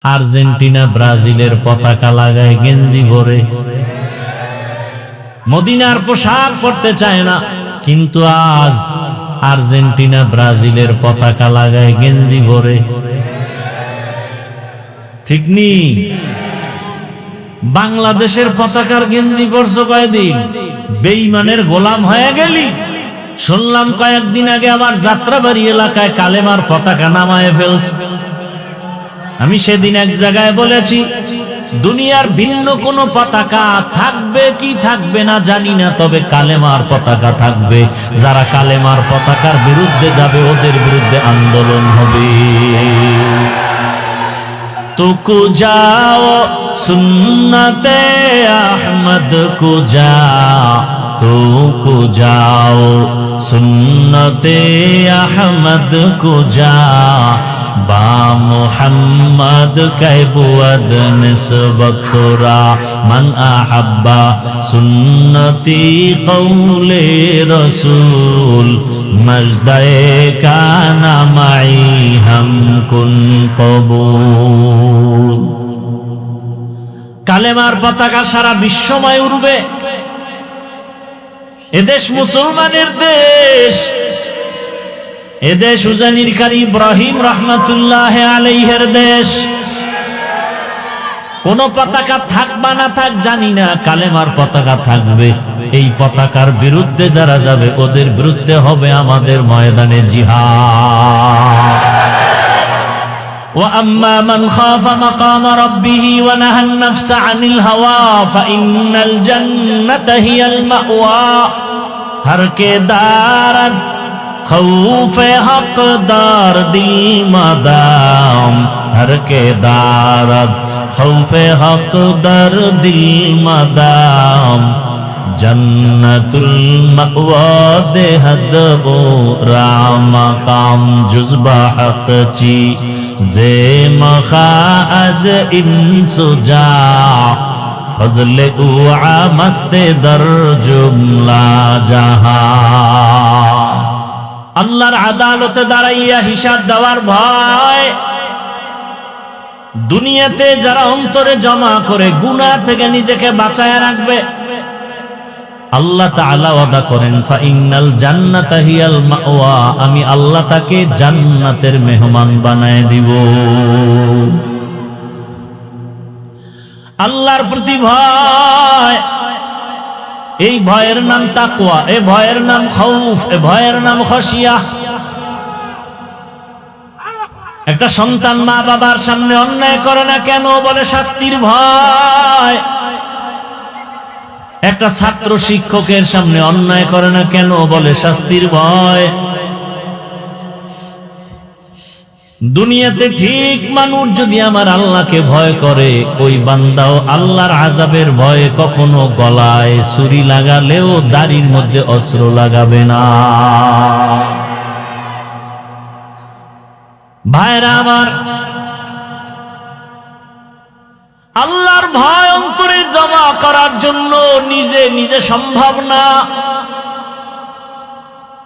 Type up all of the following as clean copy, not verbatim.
Argentina ব্রাজিলের পতাকা লাগায় গেঞ্জি পরে, মদিনার পোশাক পরতে চায় না, কিন্তু আজ আর্জেন্টিনা ব্রাজিলের পতাকা লাগায় গেঞ্জি পরে। ঠিক নি? বাংলাদেশের পতাকার গেঞ্জি পরছো কয়দিন, বেঈমানের গোলাম হয়ে গেলি। শুনলাম কয়েকদিন আগে আমার যাত্রাবাড়ি এলাকায় কালেমার পতাকা নামায় ফেলছে। আমি সেদিন এক জায়গায় বলেছি, দুনিয়ার ভিন্ন কোন পতাকা থাকবে কি থাকবে না জানি না, তবে কালেমার পতাকা থাকবে। যারা কালেমার পতাকার বিরুদ্ধে যাবে ওদের বিরুদ্ধে আন্দোলন হবে। তো যাও সুন্নতে আহমদ কো যাও, তো যাও সুন্নতে আহমদ কো যাও, বা মুহাম্মদ কাইবুয়াদ নিসবতরা, মান আহাব্বা সুন্নতি কওলে রসুল, মজদায়ে কানা মাই হাম কুন কবুল। কালেমার পতাকা সারা বিশ্বময় উড়বে। এদেশ মুসলমানের দেশ, এদেশ উজানির কারি ইব্রাহিম রহমাতুল্লাহ আলাইহির দেশ। কোন পতাকা থাক বা না থাক জানি না, কালেমার পতাকা থাকবে। এই পতাকার বিরুদ্ধে যারা যাবে ওদের বিরুদ্ধে হবে আমাদের ময়দানে জিহাদ। وَأَمَّا مَنْ خَافَ مَقَامَ رَبِّهِ وَنَهَى النَّفْسَ عَنِ الْهَوَى فَإِنَّ الْجَنَّةَ هِيَ الْمَأْوَى। ہر کے دارد خوف حق دار دل مدام، ہر کے دارد خوف حق دار دل مدام، জন্নতুল মাওয়া দেহদ ও রামাকাম, জুজবা হক চি জে মখাজ ইনসুজা, ফজলে উআ মস্তে দর জুমলা জাহান। আল্লাহর আদালতে দাঁড়াইয়া হিসাব দেওয়ার ভয় দুনিয়াতে যারা অন্তরে জমা করে গুনাহ থেকে নিজেকে বাঁচায় রাখবে, আল্লাহ তাআলা ওয়াদা করেন ফাইনাল জান্নাতা হিয়াল মাওয়া, আমি আল্লাহ তাকে জান্নাতের মেহমান বানায় দিব। আল্লাহর প্রতি ভয়, এই ভয়ের নাম তাকওয়া, এই ভয়ের নাম খাউফ, এই ভয়ের নাম খশিয়া। একটা সন্তান মা বাবার সামনে অন্যায় করে না কেন, বলে শাস্তির ভয়। একটা ছাত্র শিক্ষকের সামনে অন্যায় করে না কেন, বলে শাস্তির ভয়। দুনিয়াতে ঠিক মানুষ যদি আমার আল্লাহকে ভয় করে, ওই বান্দাও আল্লাহর আযাবের ভয়ে কখনো গলায় ছুরি লাগালেও দাড়ির মধ্যে অস্ত্র লাগাবে না। ভাইরা আমার, আল্লাহর ভয় অন্তরে জমা করার জন্য নিজে নিজে সম্ভব না।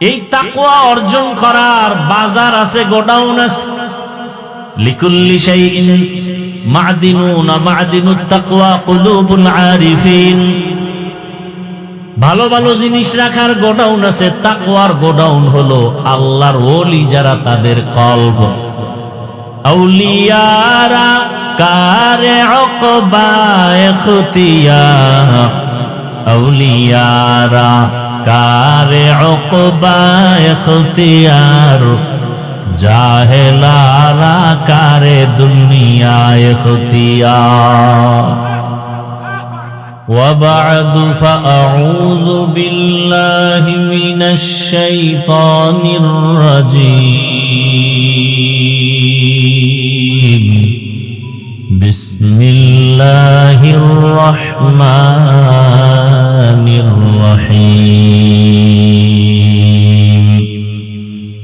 এই তাকওয়া অর্জন করার বাজার আছে, গোডাউন আছে। লিকুল্লি শাইইন মা'দিনুন, মা'দিনুত তাকওয়া কুলুবুল আরিফিন। ভালো ভালো জিনিস রাখার গোডাউন আছে, তাকওয়ার গোডাউন হলো আল্লাহর ওলি যারা, তাদের কলব। আউলিয়ারা কারে উকবা ইখতিয়ার, আউলিয়ারা কারে উকবা ইখতিয়ার, জাহেলারা কারে দুনিয়া ইখতিয়ার। وبعد فأعوذ بالله من الشيطان الرجيم، بسم الله الرحمن الرحيم،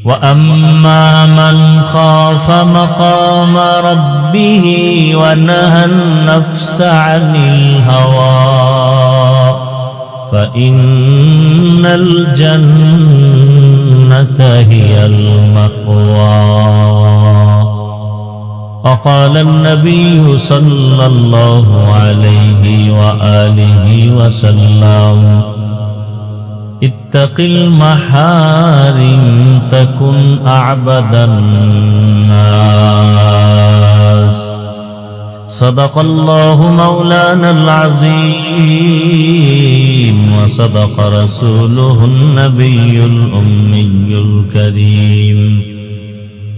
وأما من خاف مقام ربه ونهى النفس عن الهوى فإن الجنة هي المأوى، وقال النبي صلى الله عليه وآله وسلم اتق المحارم تكن أعبد الناس صدق الله مولانا العظيم وصدق رسوله النبي الأمي الكريم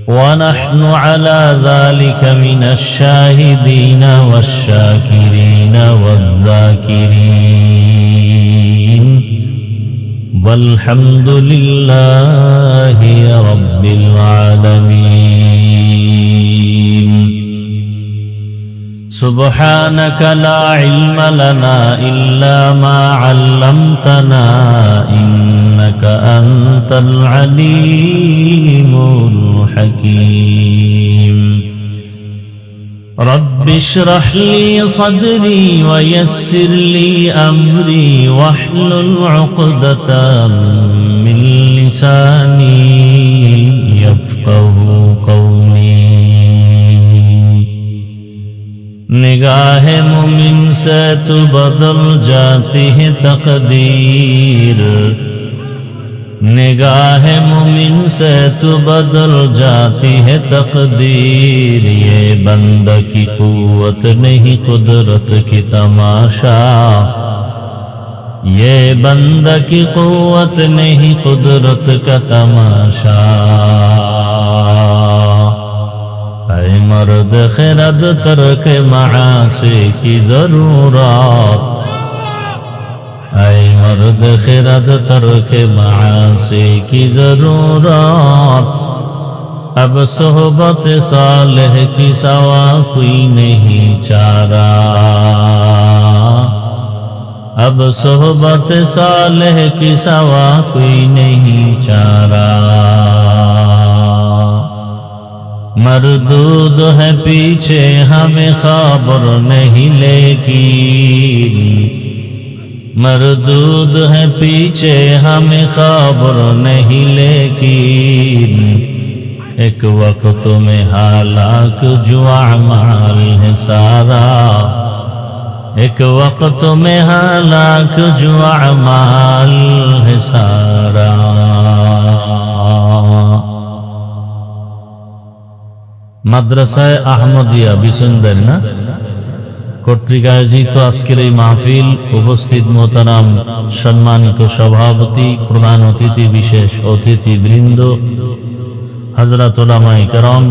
ونحن على ذلك من الشاهدين والشاكرين والذاكرين والحمد لله رب العالمين سبحانك لا علم لنا إلا ما علمتنا إنك أنت العليم الحكيم رب اشرح لي صدري ويسر لي أمري واحلل عقدة من لساني يفقه قولي निगाह मुमिन से तो बदल जाती है तकदीर निगाह मुमिन से तो बदल जाती है तकदीर ये बंदा की कुव्वत नहीं कुदरत की तमाशा ये बंदा की कुव्वत नहीं कुदरत का तमाशा ऐ मर्द खिरद तर्क मआसी की जरूरत ऐ मर्द खिरद तर्क मआसी की जरूरत अब सोहबत सालेह की सवा कोई नहीं चारा अब सोहबत सालेह की सवा कोई नहीं चारा मरदूद है पीछे हमें खबर नहीं लेकिन मरदूद है पीछे हमें खबर नहीं लेकिन एक वक्त में हालाक जो अमाल है सारा एक वक्त में हालाक जो अमाल है सारा মাদ্রাসায় আহমদিয়া বিসুন্দর না কর্তৃক আয়োজিত আজকের এই মাহফিল উপস্থিত মোহতারাম সম্মানিত সভাপতি প্রধান অতিথি বিশেষ অতিথি বৃন্দ হযরত উলামায়ে কেরাম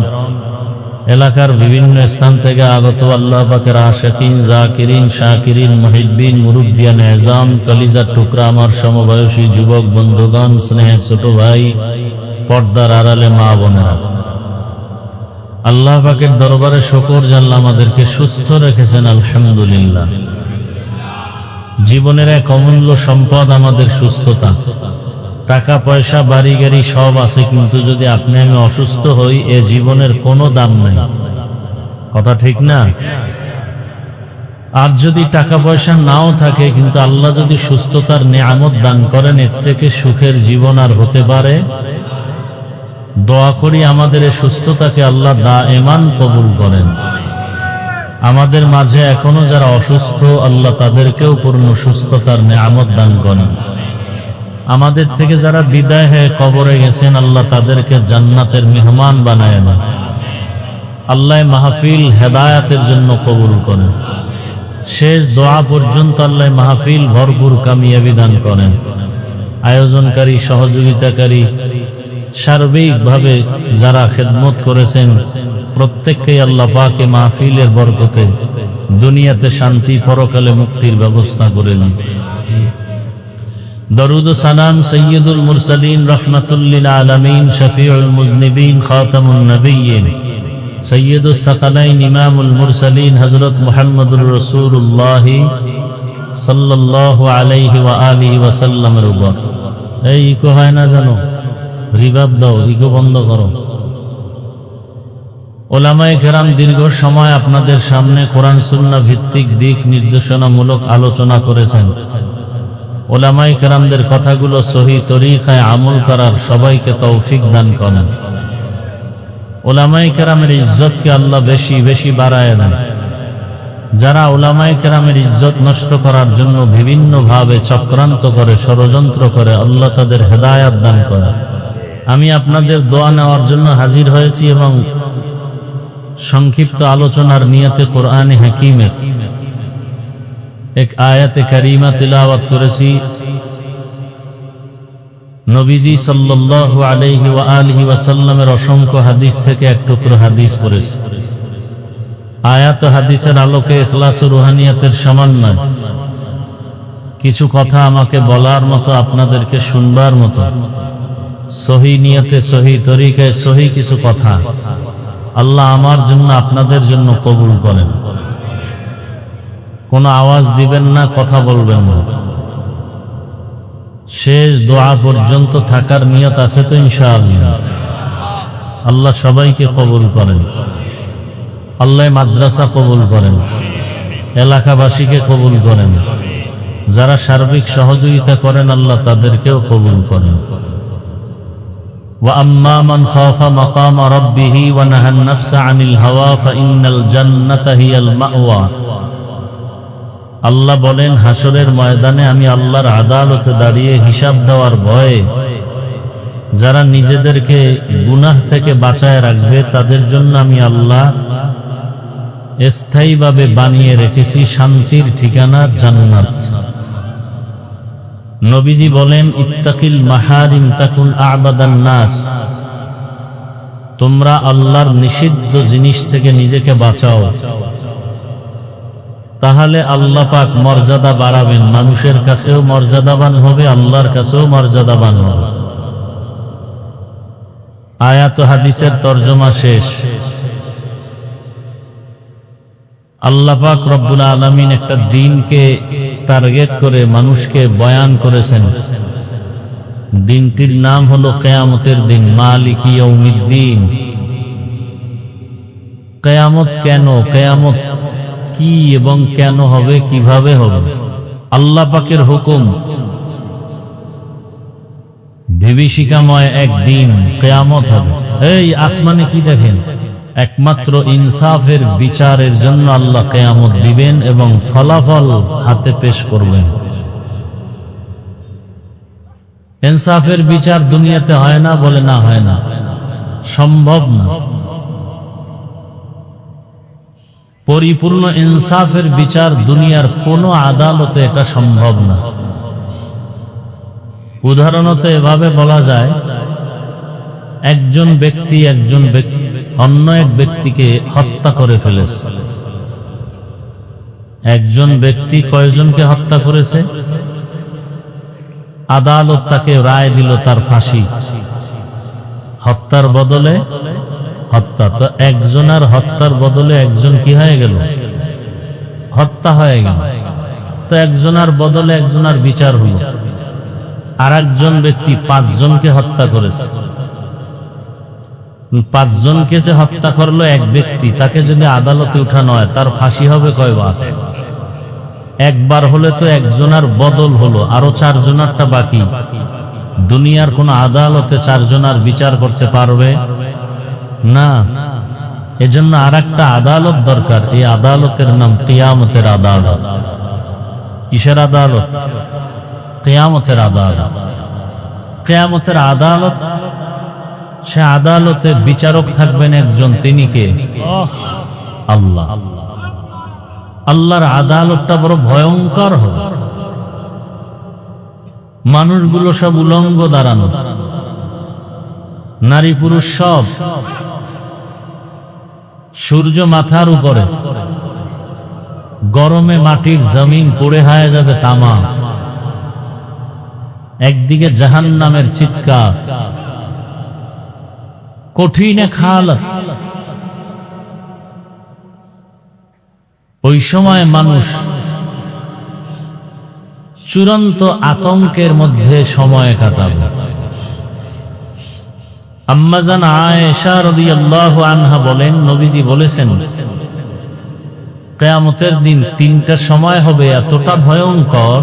এলাকার বিভিন্ন স্থান থেকে আগত আল্লাহ পাকের আশিকিন জাকিরিন শাকিরিন মুহিব্বিন মুরব্বিয়ান এজাম কলিজার টুকরা আমার সমবয়সী যুবক বন্ধুগণ স্নেহের ছোট ভাই পর্দার আড়ালে মা বোনেরা আল্লাহ পাকের দরবারে শুকর যে আল্লাহ আমাদেরকে সুস্থ রেখেছেন আলহামদুলিল্লাহ জীবনের এক অমূল্য সম্পদ আমাদের সুস্থতা টাকা পয়সা বাড়ি গাড়ি সব আছে কিন্তু যদি আপনি আমি অসুস্থ হই এ জীবনের কোনো দাম নেই কথা ঠিক না আর যদি টাকা পয়সা নাও থাকে কিন্তু আল্লাহ যদি সুস্থতার নিয়ামত দান করেন এর থেকে সুখের জীবন আর হতে পারে দোয়া করি আমাদের এই সুস্থতাকে আল্লাহ দায়েমান কবুল করেন আমাদের মাঝে এখনো যারা অসুস্থ আল্লাহ তাদেরকেও পূর্ণ সুস্থতার নিয়ামত দান করেন আমাদের থেকে যারা বিদায় হয়ে কবরে গেছেন আল্লাহ তাদেরকে জান্নাতের মেহমান বানায় নেন আল্লাহ মাহফিল হেদায়েতের জন্য কবুল করেন শেষ দোয়া পর্যন্ত আল্লাহ মাহফিল ভরপুর কামিয়াবি দান করেন আয়োজনকারী সহযোগিতাকারী সার্বিকভাবে যারা খেদমত করেছেন প্রত্যেককে আল্লাহ পাকে মাহফিলের বরকতে দুনিয়াতে শান্তি পরকালে মুক্তির ব্যবস্থা করে দিন দরুদ ও সালাম সাইয়্যিদুল মুরসালিন রাহমাতুল লিল আলামিন শফিউল মুযনিবিন খাতামুন নবিয়্যিন সাইয়্যিদুস সাকালাইন ইমামুল মুরসালিন হযরত মুহাম্মদুর রাসূলুল্লাহ সাল্লাল্লাহু আলাইহি ওয়া আলিহি ওয়া সাল্লামের উপর এই কো হয় না জানো রিবাব দাও ইগো বন্ধ করো ওলামায়ে কেরাম দীর্ঘ সময় আপনাদের সামনে কোরআন সুন্নাহ ভিত্তিক দিক নির্দেশনামূলক আলোচনা করেছেন ওলামায়ে কেরামদের কথাগুলো সহি তরিকায় আমল করার সবাইকে তৌফিক দান করেন উলামায়ে কেরামের ইজ্জতকে আল্লাহ বেশি বেশি বাড়ায় দেন। যারা উলামায়ে কেরামের ইজ্জত নষ্ট করার জন্য বিভিন্ন ভাবে চক্রান্ত করে, ষড়যন্ত্র করে, আল্লাহ তাদের হেদায়েত দান করে। আমি আপনাদের দোয়া নেওয়ার জন্য হাজির হয়েছি এবং সংক্ষিপ্ত আলোচনার নিয়তে কোরআনে হাকিমের এক আয়াতে কারিমা তিলাওয়াত করেছি। নবীজি সাল্লাল্লাহু আলাইহি ওয়া আলিহি ওয়াসাল্লামের অসংখ্য হাদিস থেকে এক টুকরো হাদিস পড়েছি। আয়াত হাদিসের আলোকে ইখলাস ও রুহানিয়াতের সমন্বয় কিছু কথা আমাকে বলার মতো, আপনাদেরকে শুনবার মতো, সহি নিয়তে, সহি তরিকায়, সহি কিছু কথা আল্লাহ আমার জন্য, আপনাদের জন্য কবুল করেন। কোনো আওয়াজ দিবেন না, কথা বলবেন না। শেষ দোয়া পর্যন্ত থাকার নিয়ত আছে তো ইনশাআল্লাহ? আল্লাহ সবাইকে কবুল করেন। আল্লাহ মাদ্রাসা কবুল করেন, এলাকাবাসীকে কবুল করেন, যারা সার্বিক সহযোগিতা করেন আল্লাহ তাদেরকেও কবুল করেন। وَأَمَّا مَنْ خَافَ مَقَامَ رَبِّهِ وَنَهَى النَّفْسَ عَنِ الْهَوَى فَإِنَّ الْجَنَّةَ هِيَ الْمَأْوَى। আল্লাহ বলেন, হাসরের ময়দানে আমি আল্লাহর আদালতে দাঁড়িয়ে হিসাব দেওয়ার ভয়ে যারা নিজেদেরকে গুনাহ থেকে বাঁচায় রাখবে তাদের জন্য আমি আল্লাহ স্থায়ীভাবে বানিয়ে রেখেছি শান্তির ঠিকানা জান্নাত। নবীজি বলেন, ইত্তাকিল মাহারিম তাকুন আবাদান নাস। তোমরা আল্লাহর নিষিদ্ধ জিনিস থেকে নিজেকে বাঁচাও, তাহলে আল্লাহ পাক মর্যাদা বাড়াবেন, মানুষের কাছেও মর্যাদাবান হবে, আল্লাহর কাছেও মর্যাদাবান হবে। আয়াত হাদিসের তরজমা শেষ। আল্লাহ পাক রব্বুল আলামিন একটা দিনকে টার্গেট করে মানুষকে বয়ান করেছেন। দিনটির নাম হলো কিয়ামতের দিন, মালিকি ইয়াউমিদ্দিন। কিয়ামত কেন, কিয়ামত কি এবং কেন হবে, কিভাবে হবে? আল্লাহ পাকের হুকুম, বিভীষিকাময় একদিন কিয়ামত হবে। এই আসমানে কি দেখেন? একমাত্র ইনসাফের বিচারের জন্য আল্লাহ কিয়ামত দিবেন এবং ফলাফল হাতে পেশ করবেন। ইনসাফের বিচার দুনিয়াতে হয় না বলে না, হয় না, সম্ভব না। পরিপূর্ণ ইনসাফের বিচার দুনিয়ার কোনো আদালতে এটা সম্ভব না। উদাহরণত এভাবে বলা যায়, একজন ব্যক্তি অন্য এক ব্যক্তিকে হত্যা করে ফেলেছে। একজন ব্যক্তি কয়জনকে হত্যা করেছে? আদালত তাকে রায় দিল তার ফাঁসি, হত্যার বদলে হত্যা। তো একজনের হত্যার বদলে একজন কি হয়ে গেল? হত্যা হয়ে গেল। তো একজনের বদলে একজনের বিচার হল। আর একজন ব্যক্তি 5 জনকে হত্যা করেছে। 5 জনকে যে হত্যা করলো এক ব্যক্তি, তাকে যদি আদালতে উঠানো হয় তার ফাঁসি হবে কয়বার? একবার হলে তো একজনের বদল হলো, আরো 4 জনেরটা বাকি। দুনিয়ার কোন আদালতে 4 জনের বিচার করতে পারবে না। এজন্য আর একটা আদালত দরকার। এই আদালতের নাম কিয়ামতের আদালত। কিসের আদালত? কিয়ামতের আদালত। কিয়ামতের আদালত, সে আদালতে বিচারক থাকবেন একজন, তিনি কে? আল্লাহ। আল্লাহর আদালতটা বড় ভয়ঙ্কর হবে। মানুষগুলো সব উলঙ্গ দাঁড়ানো, নারী পুরুষ সব। সূর্য মাথার উপরে, গরমে মাটির জমিন পড়ে হয়ে যাবে তামা। একদিকে জাহান্নামের চিৎকার, কঠিন হালত। ওই সময় মানুষ চূড়ান্ত আতঙ্কের মধ্যে সময় কাটাবে। আম্মাজান আয়েশা রাদিয়াল্লাহু আনহা বলেন, নবীজি বলেছেন, কিয়ামতের দিন 3টা সময় হবে এতটা ভয়ঙ্কর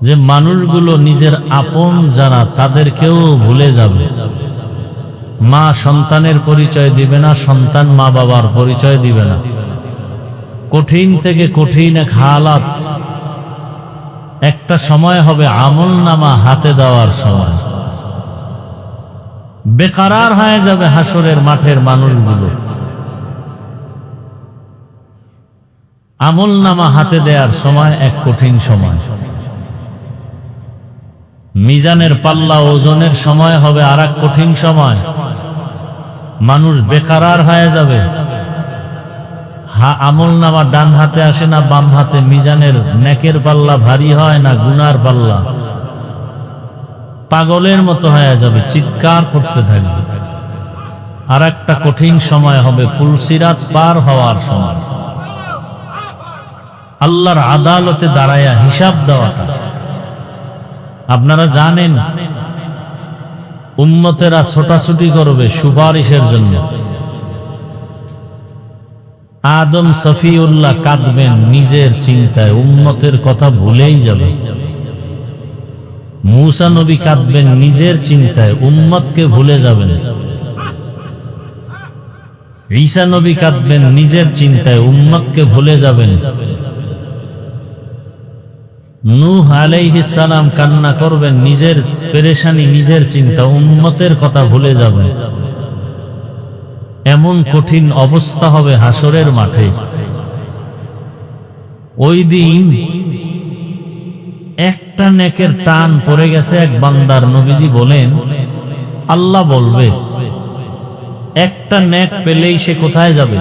যে মানুষগুলো নিজের আপন যারা তাদেরকেও ভুলে যাবে। মা সন্তানের পরিচয় দিবে না, সন্তান মা বাবার পরিচয় দিবে না। কঠিন থেকে কঠিন এক হালাত। একটা সময় হবে আমলনামা হাতে দেওয়ার সময়। বেকারার হয়ে যাবে হাসরের মাঠের মানুষগুলো। আমলনামা হাতে দেওয়ার সময় এক কঠিন সময়। মিজানের পাল্লা ওজনের সময় হবে আর এক কঠিন সময়। মানুষ বেকারার হয়ে যাবে। আমলনামা ডান হাতে আসে না বাম হাতে। মিজানের নেকের পাল্লা ভারী হয় না গুনার পাল্লা। পাগলের মতো হয়ে যাবে, চিৎকার করতে থাকবে। আর একটা কঠিন সময় হবে পুলসিরাত পার হওয়ার সময়। আল্লাহর আদালতে দাঁড়ায়া হিসাব দেওয়াটা। আপনারা জানেন উম্মতেরা ছোটাছুটি করবে সুপারিশের জন্য। আদম সফিউল্লাহ কাঁদবেন নিজের চিন্তায়, উম্মতের কথা ভুলেই যাবে। মূসা নবী কাঁদবেন নিজের চিন্তায়, উম্মতকে ভুলে যাবেন। ঈসা নবী কাঁদবেন নিজের চিন্তায়, উম্মতকে ভুলে যাবেন। নূহ আলাইহিস সালাম কান্না করবেন নিজের পেরেশানি, নিজের চিন্তা, উম্মতের কথা ভুলে যাবেন। এমন কঠিন অবস্থা হবে হাসরের মাঠে। ওই দিন একটা নেকের টান পড়ে গেছে এক বান্দার। নবীজি বলেন আল্লাহ বলবে একটা নেক পেলেই সে কোথায় যাবে?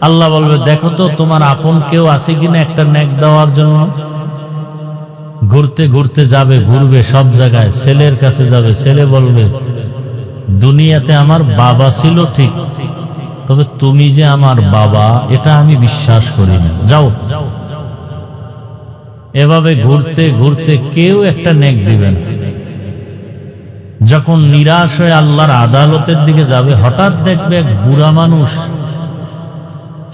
আল্লাহ বলবে দেখো তো তোমার আপন কেউ আছে কিনা একটা নেক দেওয়ার জন্য। ঘুরতে ঘুরতে যাবে, ঘুরবে সব জায়গায়, ছেলের কাছে যাবে। ছেলে বলবে দুনিয়াতে আমার বাবা ছিল ঠিক, তবে তুমি যে আমার বাবা এটা আমি বিশ্বাস করি না, যাও। এভাবে ঘুরতে ঘুরতে কেউ একটা নেক দিবেন। যখন নিরাশ হয়ে আল্লাহর আদালতের দিকে যাবে, হঠাৎ দেখবে এক বুড়া মানুষ,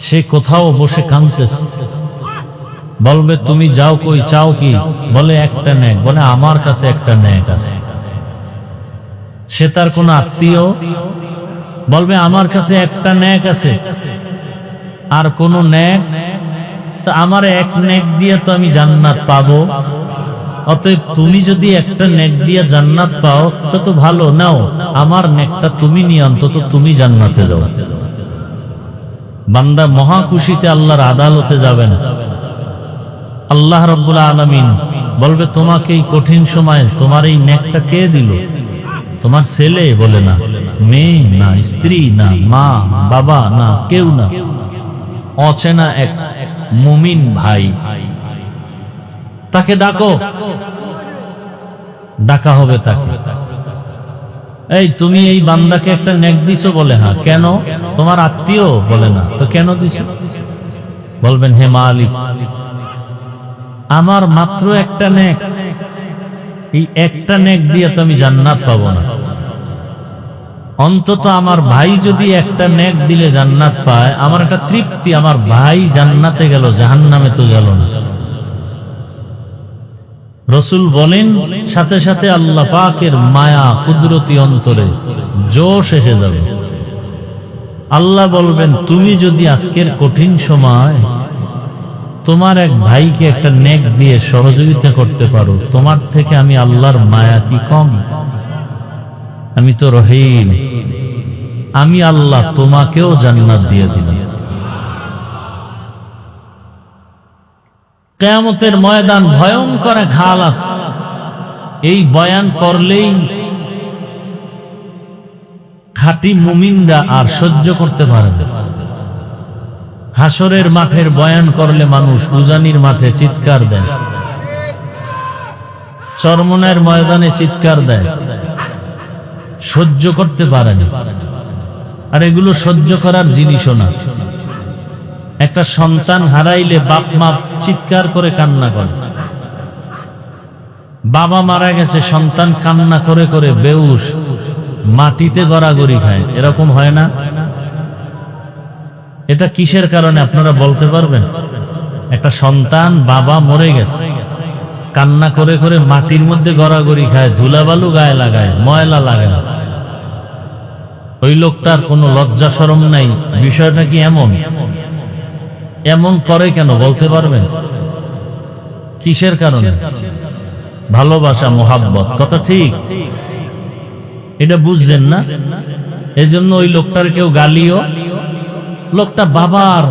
সে কোথাও বসে কাঁদতেছে। বলবে তুমি যাও কই, চাও কি? বলে একটা নেক। বলে আমার কাছে একটা নেক আছে। সে তার কোন আত্মীয়? বলবে আমার কাছে একটা নেক আছে। আর কোন নেক? তা আমার এক নেক দিয়ে তো আমি জান্নাত পাবো। অতএব তুমি যদি একটা নেক দিয়ে জান্নাত পাও তো ভালো, নাও আমার নেকটা তুমি নিয়ে অন্তত তুমি জান্নাতে যাও। বান্দা মহা খুশিতে আল্লাহর আদালতে যাবেন। আল্লাহ রাব্বুল আলামিন বলবে তোমাকে এই কঠিন সময় তোমার এই নেকটা কে দিল? তোমার ছেলে? বলে না। মেয়ে না, স্ত্রী না, মা বাবা না, কেউ না, অচেনা এক মুমিন ভাই। তাকে ডাকো। ডাকা হবে তাকে। এই তুমি এই বান্দাকে একটা নেক দিছো? বলে হ্যাঁ। কেন? তোমার আত্মীয়? বলে না। তো কেন দিছো? বলবেন হে মালিক, আমার মাত্র একটা নেক, এই একটা নেক দিয়ে তো আমি জান্নাত পাবো না। অন্তত আমার ভাই যদি একটা নেক দিলে জান্নাত পায়, আমার একটা তৃপ্তি, আমার ভাই জান্নাতে গেল, জাহান্নামে তো গেল না। রসুল বলেন সাথে সাথে আল্লাহ পাকের মায়া কুদরতি অন্তরে জোশ এসে যাবে। আল্লাহ বলবেন তুমি যদি আজকের কঠিন সময় তোমার এক ভাইকে একটা নেক দিয়ে সহযোগিতা করতে পারো, তোমার থেকে আমি আল্লাহর মায়া কি কম? আমি তো রহিম, আমি আল্লাহ তোমাকেও জান্নাত দিয়ে দিলাম। কিয়ামতের ময়দান ভয়ঙ্কর এক হালাত। এই বয়ান করলেই খাঁটি মুমিনরা আর সহ্য করতে পারে না। হাসরের মাঠের বয়ান করলে মানুষ উজানির মাঠে চিৎকার দেয়, চরমনের ময়দানে চিৎকার দেয়, সহ্য করতে পারে না। আর এগুলো সহ্য করার জিনিসও না। একটা সন্তান হারাইলে বাপ মা চিৎকার করে কান্না করে। বাবা মারা গেছে, সন্তান কান্না করে করে বেউস মাটিতে গড়াগড়ি খায়, এরকম হয় না? এটা কিসের কারণে আপনারা বলতে পারবেন? একটা সন্তান বাবা মরে গেছে, কান্না করে করে মাটির মধ্যে গড়াগড়ি খায়, ধুলাবালু গায়ে লাগায়, ময়লা লাগায়। ওই লোকটার কোনো লজ্জা শরম নাই। বিষয়টা কি এমন? এমন করে কেন বলতে পারবেন? কিসের কারণে? ভালোবাসা, মোহাব্বত। কথা ঠিক, এটা বুঝছেন না? এজন্য ওই লোকটার কেউ গালিও। লোকটা বাবার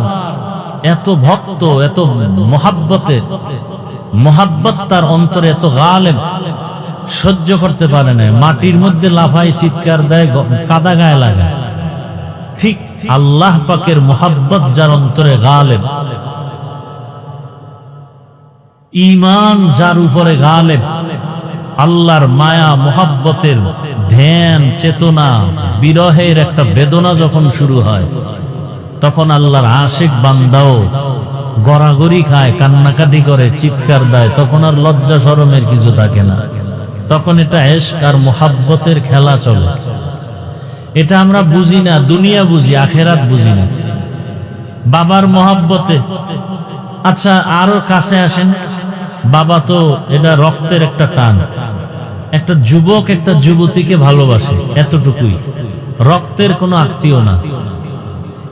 এত ভক্ত, এত মোহাব্বতের, মোহাব্বত তার অন্তরে এত গালেব, সহ্য করতে পারে না। মাটির মধ্যে লাফায়, চিৎকার দেয়, কাদা গায়ে লাগায়। ঠিক আল্লাহ পাকের মোহাব্বত যার অন্তরে গালেব, ঈমান যার উপরে গালেব, আল্লাহর মায়া মোহাব্বতের ধ্যান, চেতনা, বিরহের একটা বেদনা যখন শুরু হয়, তখন আল্লাহর আশিক বান্দাও গড়াগড়ি খায়, কান্নাকাটি করে, চিৎকার দেয়। তখন আর লজ্জা শরমের কিছু থাকে না। তখন এটা ইশক আর মোহাব্বতের খেলা চলে। এটা আমরা বুঝি না, দুনিয়া বুঝি, আখেরাত বুঝি না। বাবার মোহাব্বতে, আচ্ছা আরো কাছে আসেন। বাবা তো এটা রক্তের একটা টান। একটা যুবক একটা যুবতীকে ভালোবাসে, এতটুকুই, রক্তের কোনো আত্মীয় না।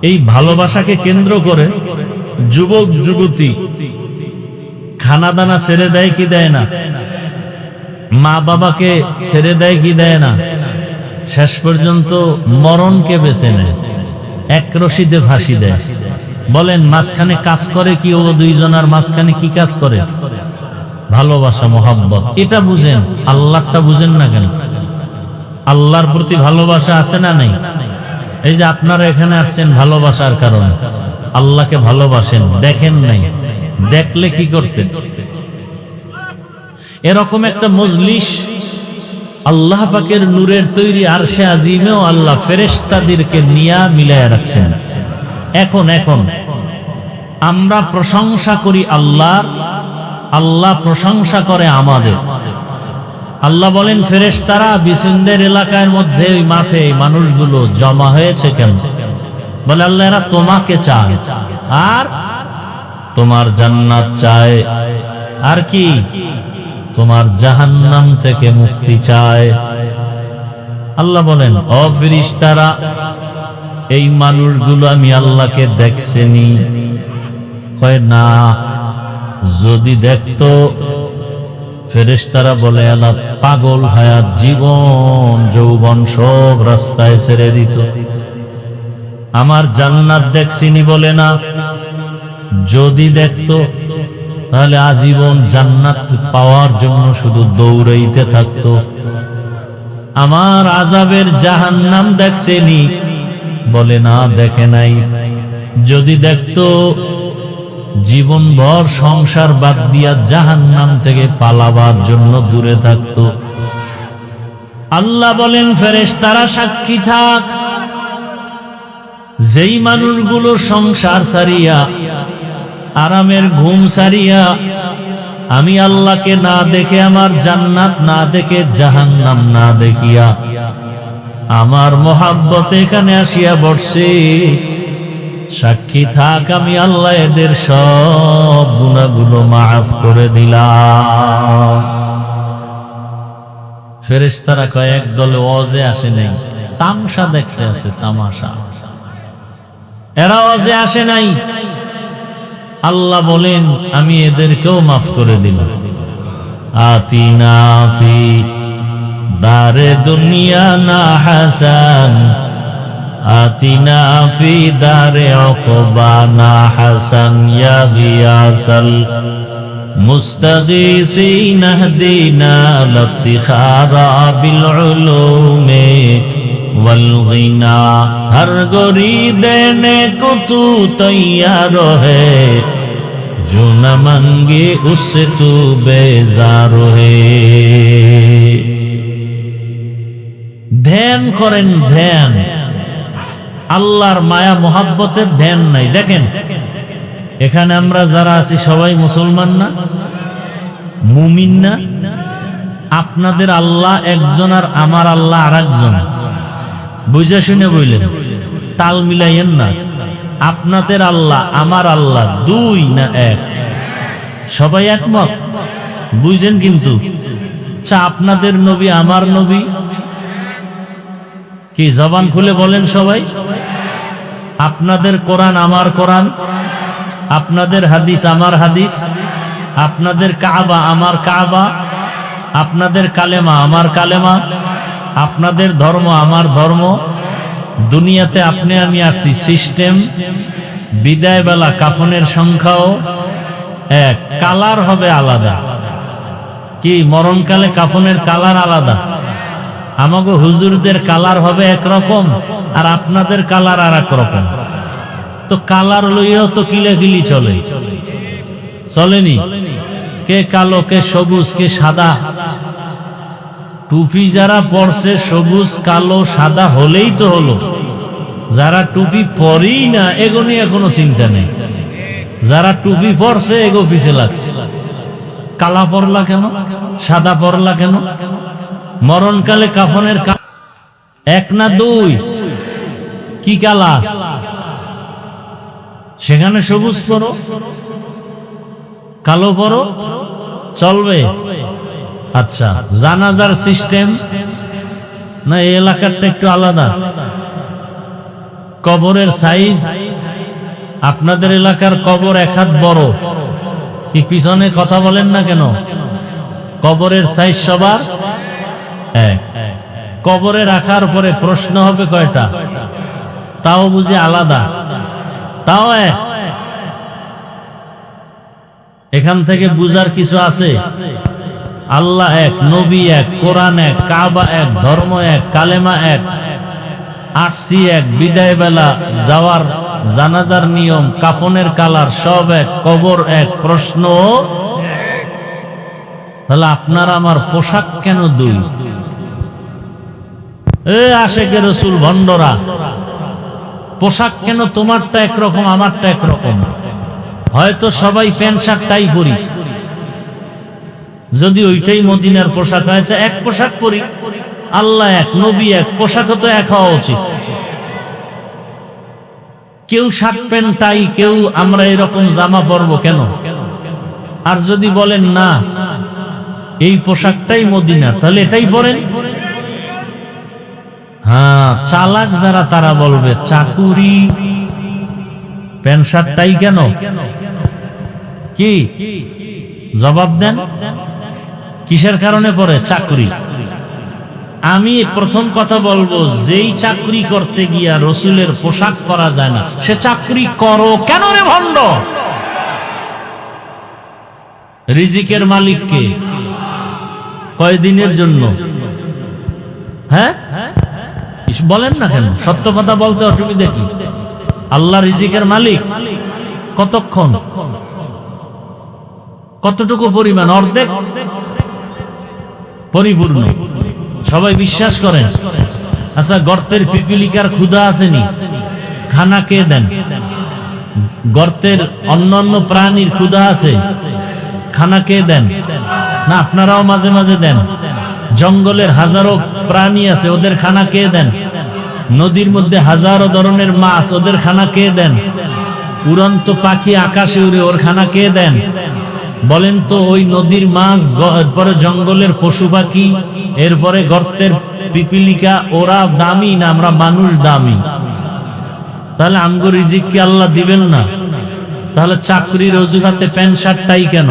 এই ভালোবাসাকে কেন্দ্র করে যুবক যুবতী খানা দানা ছেড়ে দেয় কি দেয় না? মা বাবাকে ছেড়ে দেয় কি দেয় না? শেষ পর্যন্ত মরণকে বেছে নেয়, এক রশিদে ফাঁসি দেয়। বলেন মাঝখানে কাজ করে কি? ও দুইজনের মাঝখানে কি কাজ করে? ভালোবাসা, মোহাব্বত। এটা বুঝেন, আল্লাহটা বুঝেন না কেন? আল্লাহর প্রতি ভালোবাসা আছে না নাই? এই যে আপনারা এখানে আসছেন ভালোবাসার কারণে, আল্লাহকে ভালোবাসেন, দেখেন নাই? দেখলে কি করতেন? এরকম একটা মজলিস আল্লাহ পাকের নূরের তৈরি আরশে আজিমেও আল্লাহ ফেরেশতাদেরকে নিয়া মিলায়া রাখছেন। এখন আমরা প্রশংসা করি আল্লাহর, আল্লাহ প্রশংসা করে আমাদের। আল্লাহ বলেন ফেরেশতারা বিসিন্দের এলাকার মধ্যে ওই মাঠে মানুষগুলো জমা হয়েছে কেন? বলে আল্লাহ এরা তোমাকে চায়, আর তোমার জান্নাত চায়, আর কি তোমার জাহান্নাম থেকে মুক্তি চায়। আল্লাহ বলেন ও ফেরেশতারা, এই মানুষগুলো আমি আল্লাহকে দেখছেনি? কয় না। যদি দেখতো, ফেরেশতারা বলে আল্লাহ পাগল হায়াত, জীবন যৌবন সব রাস্তায় ছেড়ে দিত। আমার জান্নাত দেখছিনি বলে না। যদি দেখতো তাহলে আজীবন জান্নাত পাওয়ার জন্য শুধু দৌড়াইতে থাকতো। আমার আযাবের জাহান্নাম দেখছেনি বলে না, দেখে নাই। যদি দেখতো জীবনভর সংসার বাদ দিয়া জাহান্নাম থেকে পালাবার জন্য দূরে থাকতো। আল্লাহ বলেন ফেরেশতারা সাক্ষী থাক, যেই মানুষগুলো সংসার ছাড়িয়া, আরামের ঘুম ছাড়িয়া, আমি আল্লাহকে না দেখে, আমার জান্নাত না দেখে, জাহান্নাম না দেখিয়া আমার মোহাব্বত এখানে আসিয়া বসছে, সাক্ষী থাক আমি আল্লাহ এদের সব গুনাহগুলো মাফ করে দিলাম। ফেরেশতারা কয়েক দলে ওয়াজে আসে নাই, তামাশা দেখতে আসে, তামাশা। এরা ওয়াজে আসে নাই। আল্লাহ বলেন আমি এদেরকেও মাফ করে দিলাম। আতিনা ফি দারে দুনিয়া না হাসান, আতিনা ফি দারে উকবা না হাসান, ইয়া গিয়াসাল মুস্তাগীসিন ইহদিনা লিফতিখারা বিল উলুমি वल गिना, हर गोरी देने को तू तैयार है, जो न मांगे उससे तू बेजार है। ধ্যান করেন, ধ্যান। আল্লাহর মায়া মোহাব্বতের ধ্যান নাই। দেখেন এখানে আমরা যারা আছি সবাই মুসলমান না, মুমিন না? আপনাদের আল্লাহ একজন আর আমার আল্লাহ আর একজন। বুঝে শুনে বললেন, তাল মিলাইয়েন না। আপনাদের আল্লাহ আমার আল্লাহ দুই না এক? সবাই একমত? বুঝেন কিন্তু আপনাদের নবী আমার নবী কি জবান খুলে বলেন সবাই? আপনাদের কোরআন আমার কোরআন, আপনাদের হাদিস আমার হাদিস, আপনাদের কাবা আমার কাবা, আপনাদের কালেমা আমার কালেমা, আপনাদের ধর্ম আমার ধর্ম। দুনিয়াতে আপনি আমি আসি সিস্টেম। বিদায় বেলা কাফনের সংখ্যাও এক, কালার হবে আলাদা। কি মরণকালে কাফনের কালার আলাদা? আমাগো হুজুরদের কালার হবে একরকম, আর আপনাদের কালার আর এক রকম। তো কালার লইয়াও তো কিলাকিলি চলে, চলেনি? কে কালো, কে সবুজ, কে সাদা। টুপি যারা পরছে সবুজ কালো সাদা হলেই তো হলো। যারা টুপি পরেই না এগো নিয়ে এখনো চিন্তা নেই। যারা টুপি পরছে এগো পিছে লাগছে। কালা পরলা কেন, সাদা পরলা কেন? মরণকালে কাফনের এক না দুই? কি কালা? সেখানে সবুজ পরো, কালো পরো, চলবে? আচ্ছা, জানাজার সিস্টেম না এই এলাকারটা একটু আলাদা। কবরের সাইজ, আপনাদের এলাকার কবর এক হাত বড়, কি পিছনে কথা বলেন না কেন? কবরের সাইজ সবার এক। কবরে রাখার পরে প্রশ্ন হবে কয়টা? তাও বুঝি আলাদা, তাও এক। এখান থেকে বুঝার কিছু আছে? আল্লাহ এক, নবী এক, কোরআন এক, কাবা এক, ধর্ম এক, কালেমা এক, আসছি এক, বিদায় বেলা যাওয়ার জানাজার নিয়ম, কাফনের কালার সব এক, কবর এক, প্রশ্ন। তাহলে আপনার আমার পোশাক কেন দুই? এ আশেকে রসুল ভণ্ডরা, পোশাক কেন তোমারটা একরকম আমারটা একরকম? হয়তো সবাই প্যান্ট শার্ট টাই পরি, যদি ওইটাই মদিনার পোশাক হয় তো এক পোশাক পরি। আল্লাহ এক, নবী এক, পোশাকও তো এক হওয়া উচিত। কেউ শার্ট প্যান্ট টাই, কেউ আমরা এরকম জামা পরবো কেন? আর যদি বলেন না এই পোশাকটাই মদিনা, তাহলে এটাই পরেন। হ্যাঁ, চালাক যারা তারা বলবে চাকুরি, প্যান্ট শার্টটাই কেন? কি জবাব দেন? কিসের কারণে পরে? চাকরি। আমি প্রথম কথা বলবো, যেই চাকরি করতে গিয়া রসুলের পোশাক পরা যায় না, সে চাকরি করো কেন রে ভণ্ড? রিজিকের মালিক কে? কয়দিনের জন্য? হ্যাঁ বলেন না কেন? সত্য কথা বলতে অসুবিধা কি? আল্লাহ রিজিকের মালিক। কতক্ষণ? কতটুকু পরিমাণ? অর্ধেক? পরিপূর্ণ? সবাই বিশ্বাস করেন? আচ্ছা, গর্তের পিপিলিকার ক্ষুধা আসেনি, খানা কে দেন? গর্তের অন্যান্য প্রাণীর ক্ষুধা আছে, খানা কে দেন? না আপনারাও মাঝে মাঝে দেন। জঙ্গলের হাজারো প্রাণী আছে, ওদের খানা কে দেন? নদীর মধ্যে হাজারো ধরনের মাছ, ওদের খানা কে দেন? উড়ন্ত পাখি আকাশে উড়ে, ওর খানা কে দেন? বলেন তো, ওই নদীর মাছ, এরপরে জঙ্গলের পশু পাখি, এরপরে গর্তের পিপিলিকা, ওরা দামি না আমরা মানুষ দামি? তাহলে আমগো রিজিক কি আল্লাহ দিবেন না? তাহলে চাকরির অজুহাতে প্যান্ট শার্টটাই কেন?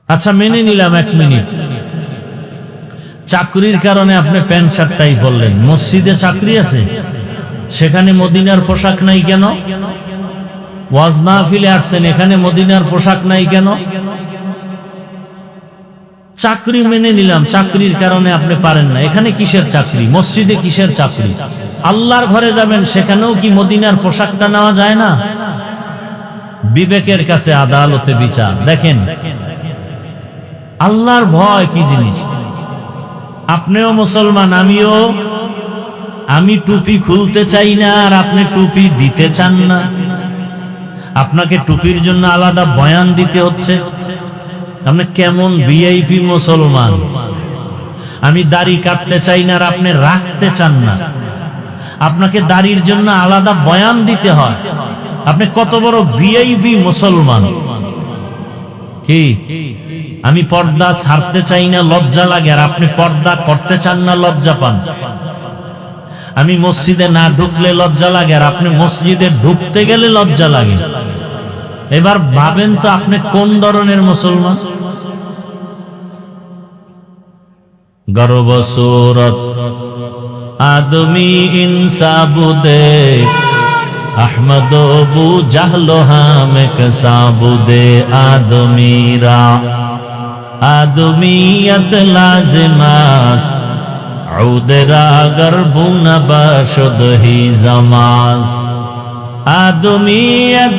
আচ্ছা মেনে নিলাম, 1 মিনিট, চাকরির কারণে আপনি প্যান্ট শার্টটাই বললেন। মসজিদে চাকরি আছে, সেখানে মদিনার পোশাক নাই কেন? ওয়াজ মাহফিলে আসছেন, এখানে মদিনার পোশাক নাই কেন? চাকরি মেনে নিলাম, চাকরির কারণে আপনি পারেন না। এখানে কিসের চাকরি? মসজিদে কিসের চাকরি? আল্লাহর ঘরে যাবেন, সেখানেও কি মদিনার পোশাকটা নেওয়া যায় না? বিবেকের কাছে আদালতে বিচার। দেখেন আল্লাহর ভয় কি জিনিস। আপনিও মুসলমান, আমিও। আমি টুপি খুলতে চাই না, আর আপনি টুপি দিতে চান না। আপনাকে টুপির জন্য আলাদা বয়ান দিতে হচ্ছে। আপনি কেমন ভিআইপি মুসলমান? আমি দাড়ি কাটতে চাই না, আর আপনি রাখতে চান না। আপনাকে দাড়ির জন্য আলাদা বয়ান দিতে হয়। আপনি কত বড় ভিআইপি মুসলমান? কি আমি পর্দা ছাড়তে চাই না, লজ্জা লাগে, আর আপনি পর্দা করতে চান না, লজ্জা পান। আমি মসজিদে না ঢুকলে লজ্জা লাগে, আর আপনি মসজিদে ঢুকতে গেলে লজ্জা লাগে। এবার ভাবেন তো আপনি কোন ধরনের মুসলমান। গর্ব সুরত আদমি ইনসাবুদে আহমদ বু জাহলো হামেক সাবুদে আদমিরা আদমিয়ত লাজিমাস উদরা গরবুন বাশুদ হি জামাজ আদমিয়ত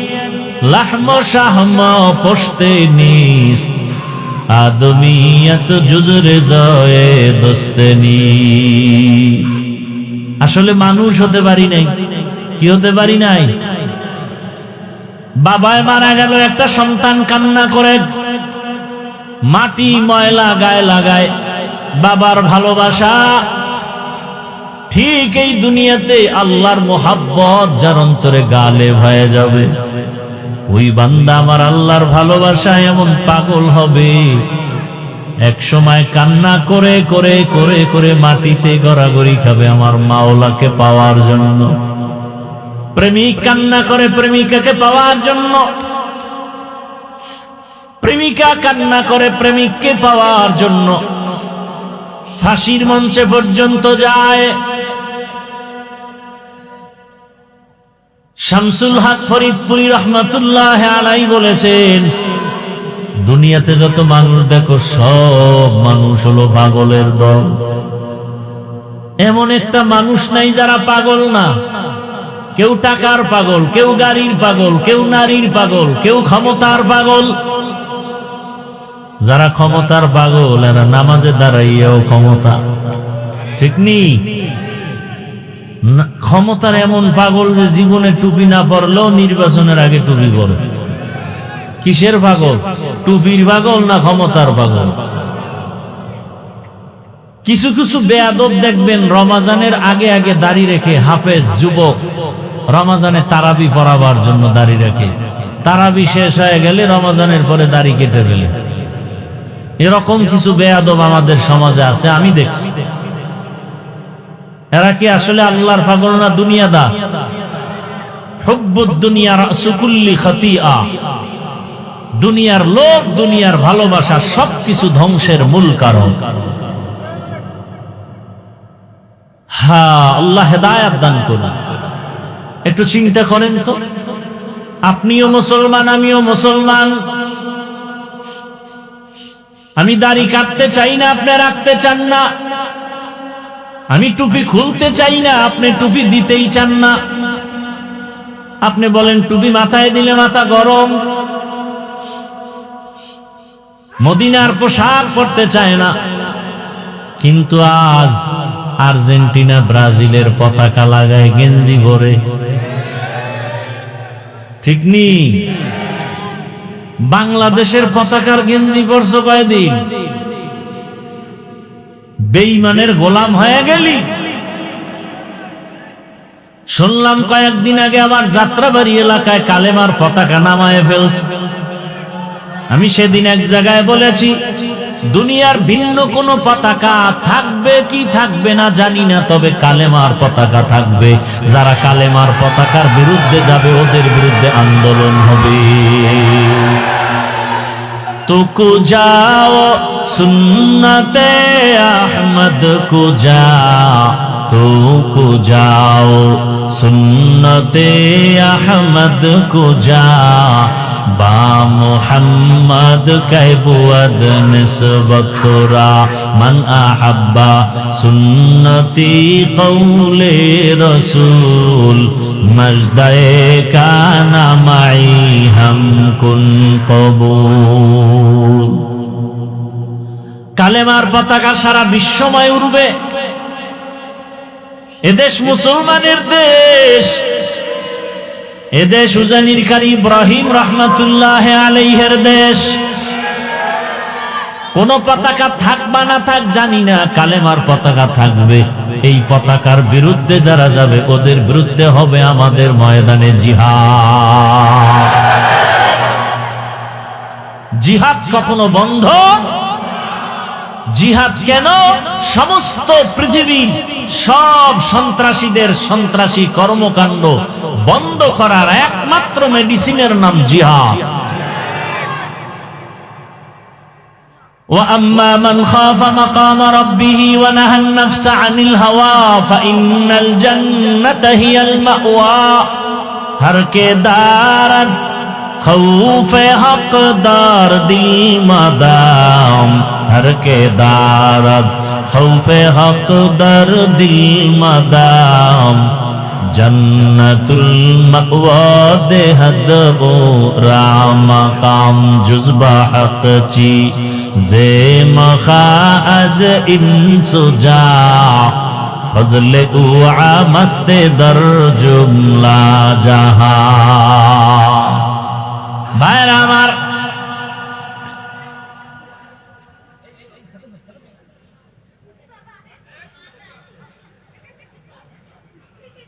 লাহম শাহম পোশতে নিস আদমিয়ত জুজরে জয়ে দোস্তেনি। আসলে মানুষ হতে পারি নাই, কি হতে পারি নাই? বাবায় মারা গেল, একটা সন্তান কান্না করে, মাটি ময়লা গায়ে লাগায়, বাবার ভালোবাসা। ঠিক এই দুনিয়াতে আল্লাহর মোহাব্বত যার অন্তরে গালেব হয়ে যাবে, ওই বান্দা আমার আল্লাহর ভালোবাসায় এমন পাগল হবে, এক সময় কান্না করে করে করে করে মাটিতে গড়াগড়ি খাবে আমার মাওলাকে পাওয়ার জন্য। প্রেমিক কান্না করে প্রেমিকাকে পাওয়ার জন্য, প্রেমিকা কান্না করে প্রেমিককে পাওয়ার জন্য, ফাঁসির মঞ্চে পর্যন্ত যায়। শামসুল হক ফরিদপুরি রহমাতুল্লাহ আলাইহি বলেছেন, দুনিয়াতে যত মানুষ দেখো সব মানুষ হলো পাগলের দল। এমন একটা মানুষ নাই যারা পাগল না। কেউ টাকার পাগল, কেউ গাড়ির পাগল, কেউ নারীর পাগল, কেউ ক্ষমতার পাগল। যারা ক্ষমতার পাগল এরা নামাজে দাঁড়াইয়াও ক্ষমতা, ঠিক নেই? ক্ষমতার এমন পাগল যে জীবনে টুপি না পরলেও নির্বাচনের আগে টুপি পরে। কিসের পাগল? টুপির পাগল না ক্ষমতার পাগল? কিছু কিছু বেয়াদব দেখবেন রমাজানের আগে আগে দাড়ি রেখে, হাফেজ যুবক রমাজানে তারাবি পড়াবার জন্য দাড়ি রাখে, তারাবি শেষ হয়ে গেলে রমাজানের পরে দাড়ি কেটে ফেলে। এরকম কিছু বেয়াদব আমাদের সমাজে আছে, আমি দেখছি। এরা কি আসলে আল্লাহর পাগল না দুনিয়াদার? হুব্বুদ দুনিয়া রাসু কুল্লি খাতিআ, দুনিয়ার লোভ, দুনিয়ার ভালোবাসা সবকিছু ধ্বংসের মূল কারণ। হ্যাঁ, আল্লাহ হেদায়েত দান করুন। একটু চিন্তা করেন তো, আপনিও মুসলমান, আমিও মুসলমান। আমি দাড়ি কাটতে চাই না, আপনি রাখতে চান না। আমি টুপি খুলতে চাই না, আপনি টুপি দিতেই চান না। আপনি বলেন টুপি মাথায় দিলে মাথা গরম। মদিনার পোশাক পরতে চায় না, কিন্তু আজ আর্জেন্টিনা ব্রাজিলের পতাকা লাগায় গেঞ্জি পরে, ঠিক নেই? বাংলাদেশের পতাকার গেঞ্জি পরছো কয়দিন? বেঈমানের গোলাম হয়ে গেলি। শুনলাম কয়েকদিন আগে আবার যাত্রাবাড়ি এলাকায় কালেমার পতাকা নামায় ফেলছে। আমি সেদিন এক জায়গায় বলেছি, দুনিয়ার ভিন্ন কোন পতাকা থাকবে কি থাকবে না জানি না, তবে কালেমার পতাকা থাকবে। যারা কালেমার পতাকার বিরুদ্ধে যাবে ওদের বিরুদ্ধে আন্দোলন হবে। तुको जाओ सुन्नते अहमद को जा, तुको जाओ सुन्नते अहमद को जा, बा मुहम्मद कैबुअद निस्बत तोरा, मन अहब्बा सुन्नती कौले रसूल, मजदे काना माई हम कुन कबूल। কালেমার পতাকা সারা বিশ্বময় উড়বে। এদেশ মুসলমানের দেশ, এদেশ উজানির কারি ইব্রাহিম রহমাতুল্লাহ আলাইহির দেশ। কোন পতাকা থাক বা না থাক জানি না, কালেমার পতাকা থাকবে। এই পতাকার বিরুদ্ধে যারা যাবে ওদের বিরুদ্ধে হবে আমাদের ময়দানে জিহাদ। জিহাদ কখনো বন্ধ। জিহাদ কেন? সমস্ত পৃথিবীর সব সন্ত্রাসীদের সন্ত্রাসী কর্মকাণ্ড বন্ধ করার একমাত্র মেডিসিনের নাম জিহাদ। وَأَمَّا مَنْ خَافَ مَقَامَ رَبِّهِ وَنَهَى النَّفْسَ عَنِ الْهَوَى فَإِنَّ الْجَنَّةَ هِيَ الْمَأْوَى ہر کے دارد خوف حق دار دل مدام ہر کے دارد خوف حق دار دل مدام جنت المأوى دہد او رام مقام جزبہ حق چی زے مخاعز انسجا فضل او مست در جملہ جہاں ভাইরা আমার,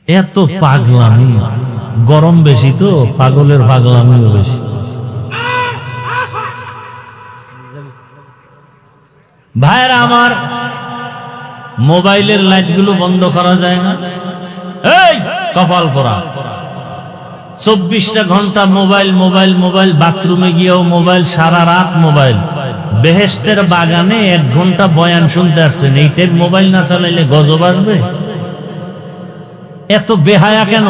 এত পাগলামি, গরম বেশি তো পাগলের পাগলামিও বেশি। ভাইরা আমার, মোবাইলের লাইটগুলো বন্ধ করা যায় না? এই কপাল পরা 24টা ঘন্টা মোবাইল মোবাইল মোবাইল, বাথরুমে গিয়েও মোবাইল, সারা রাত মোবাইল। বেহেশতের বাগানে 1 ঘন্টা বয়ান শুনতে আসছেন, এই টাইম মোবাইল না চালাইলে গজব আসবে? এত বেহায়া কেন?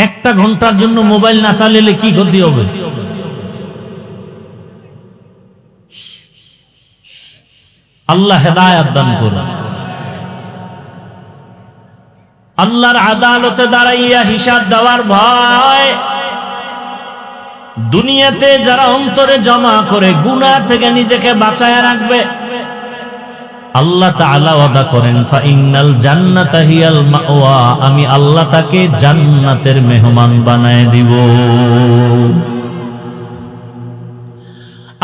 1টা ঘন্টার জন্য মোবাইল না চালাইলে কি ক্ষতি হবে? আল্লাহ হেদায়েত দান করুন। আল্লাহর আদালতে দাঁড়াইয়া হিসাব দেওয়ার ভয় দুনিয়াতে যারা অন্তরে জমা করে গুনাহ থেকে নিজেকে বাঁচায় রাখবে, আল্লাহ তাআলা ওয়াদা করেন ফাইনাল জান্নাতা হিয়াল মাওয়া, আমি আল্লাহ তাকে জান্নাতের মেহমান বানায় দিব।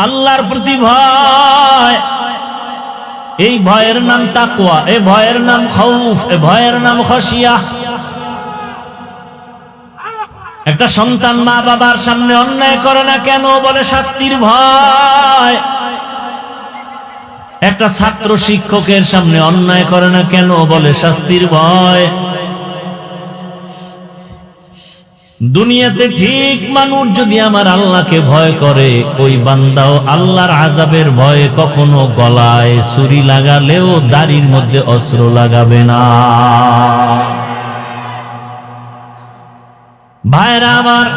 আল্লাহর প্রতি ভয়, এই ভয়ের নাম তাকওয়া, এই ভয়ের নাম খাউফ, এই ভয়ের নাম খাশিয়া। একটা সন্তান মা বাবার সামনে অন্যায় করে না কেন? বলে শাস্তির ভয়। একটা ছাত্র শিক্ষকের সামনে অন্যায় করে না কেন? বলে শাস্তির ভয়। দুনিয়াতে ঠিক মানুষ যদি আমার আল্লাহকে ভয় করে, ওই বান্দাও আল্লাহর আযাবের ভয়ে কখনো গলায় ছুরি লাগালেও দাড়ির মধ্যে অস্ত্র লাগাবে না। ভাইরা আমার,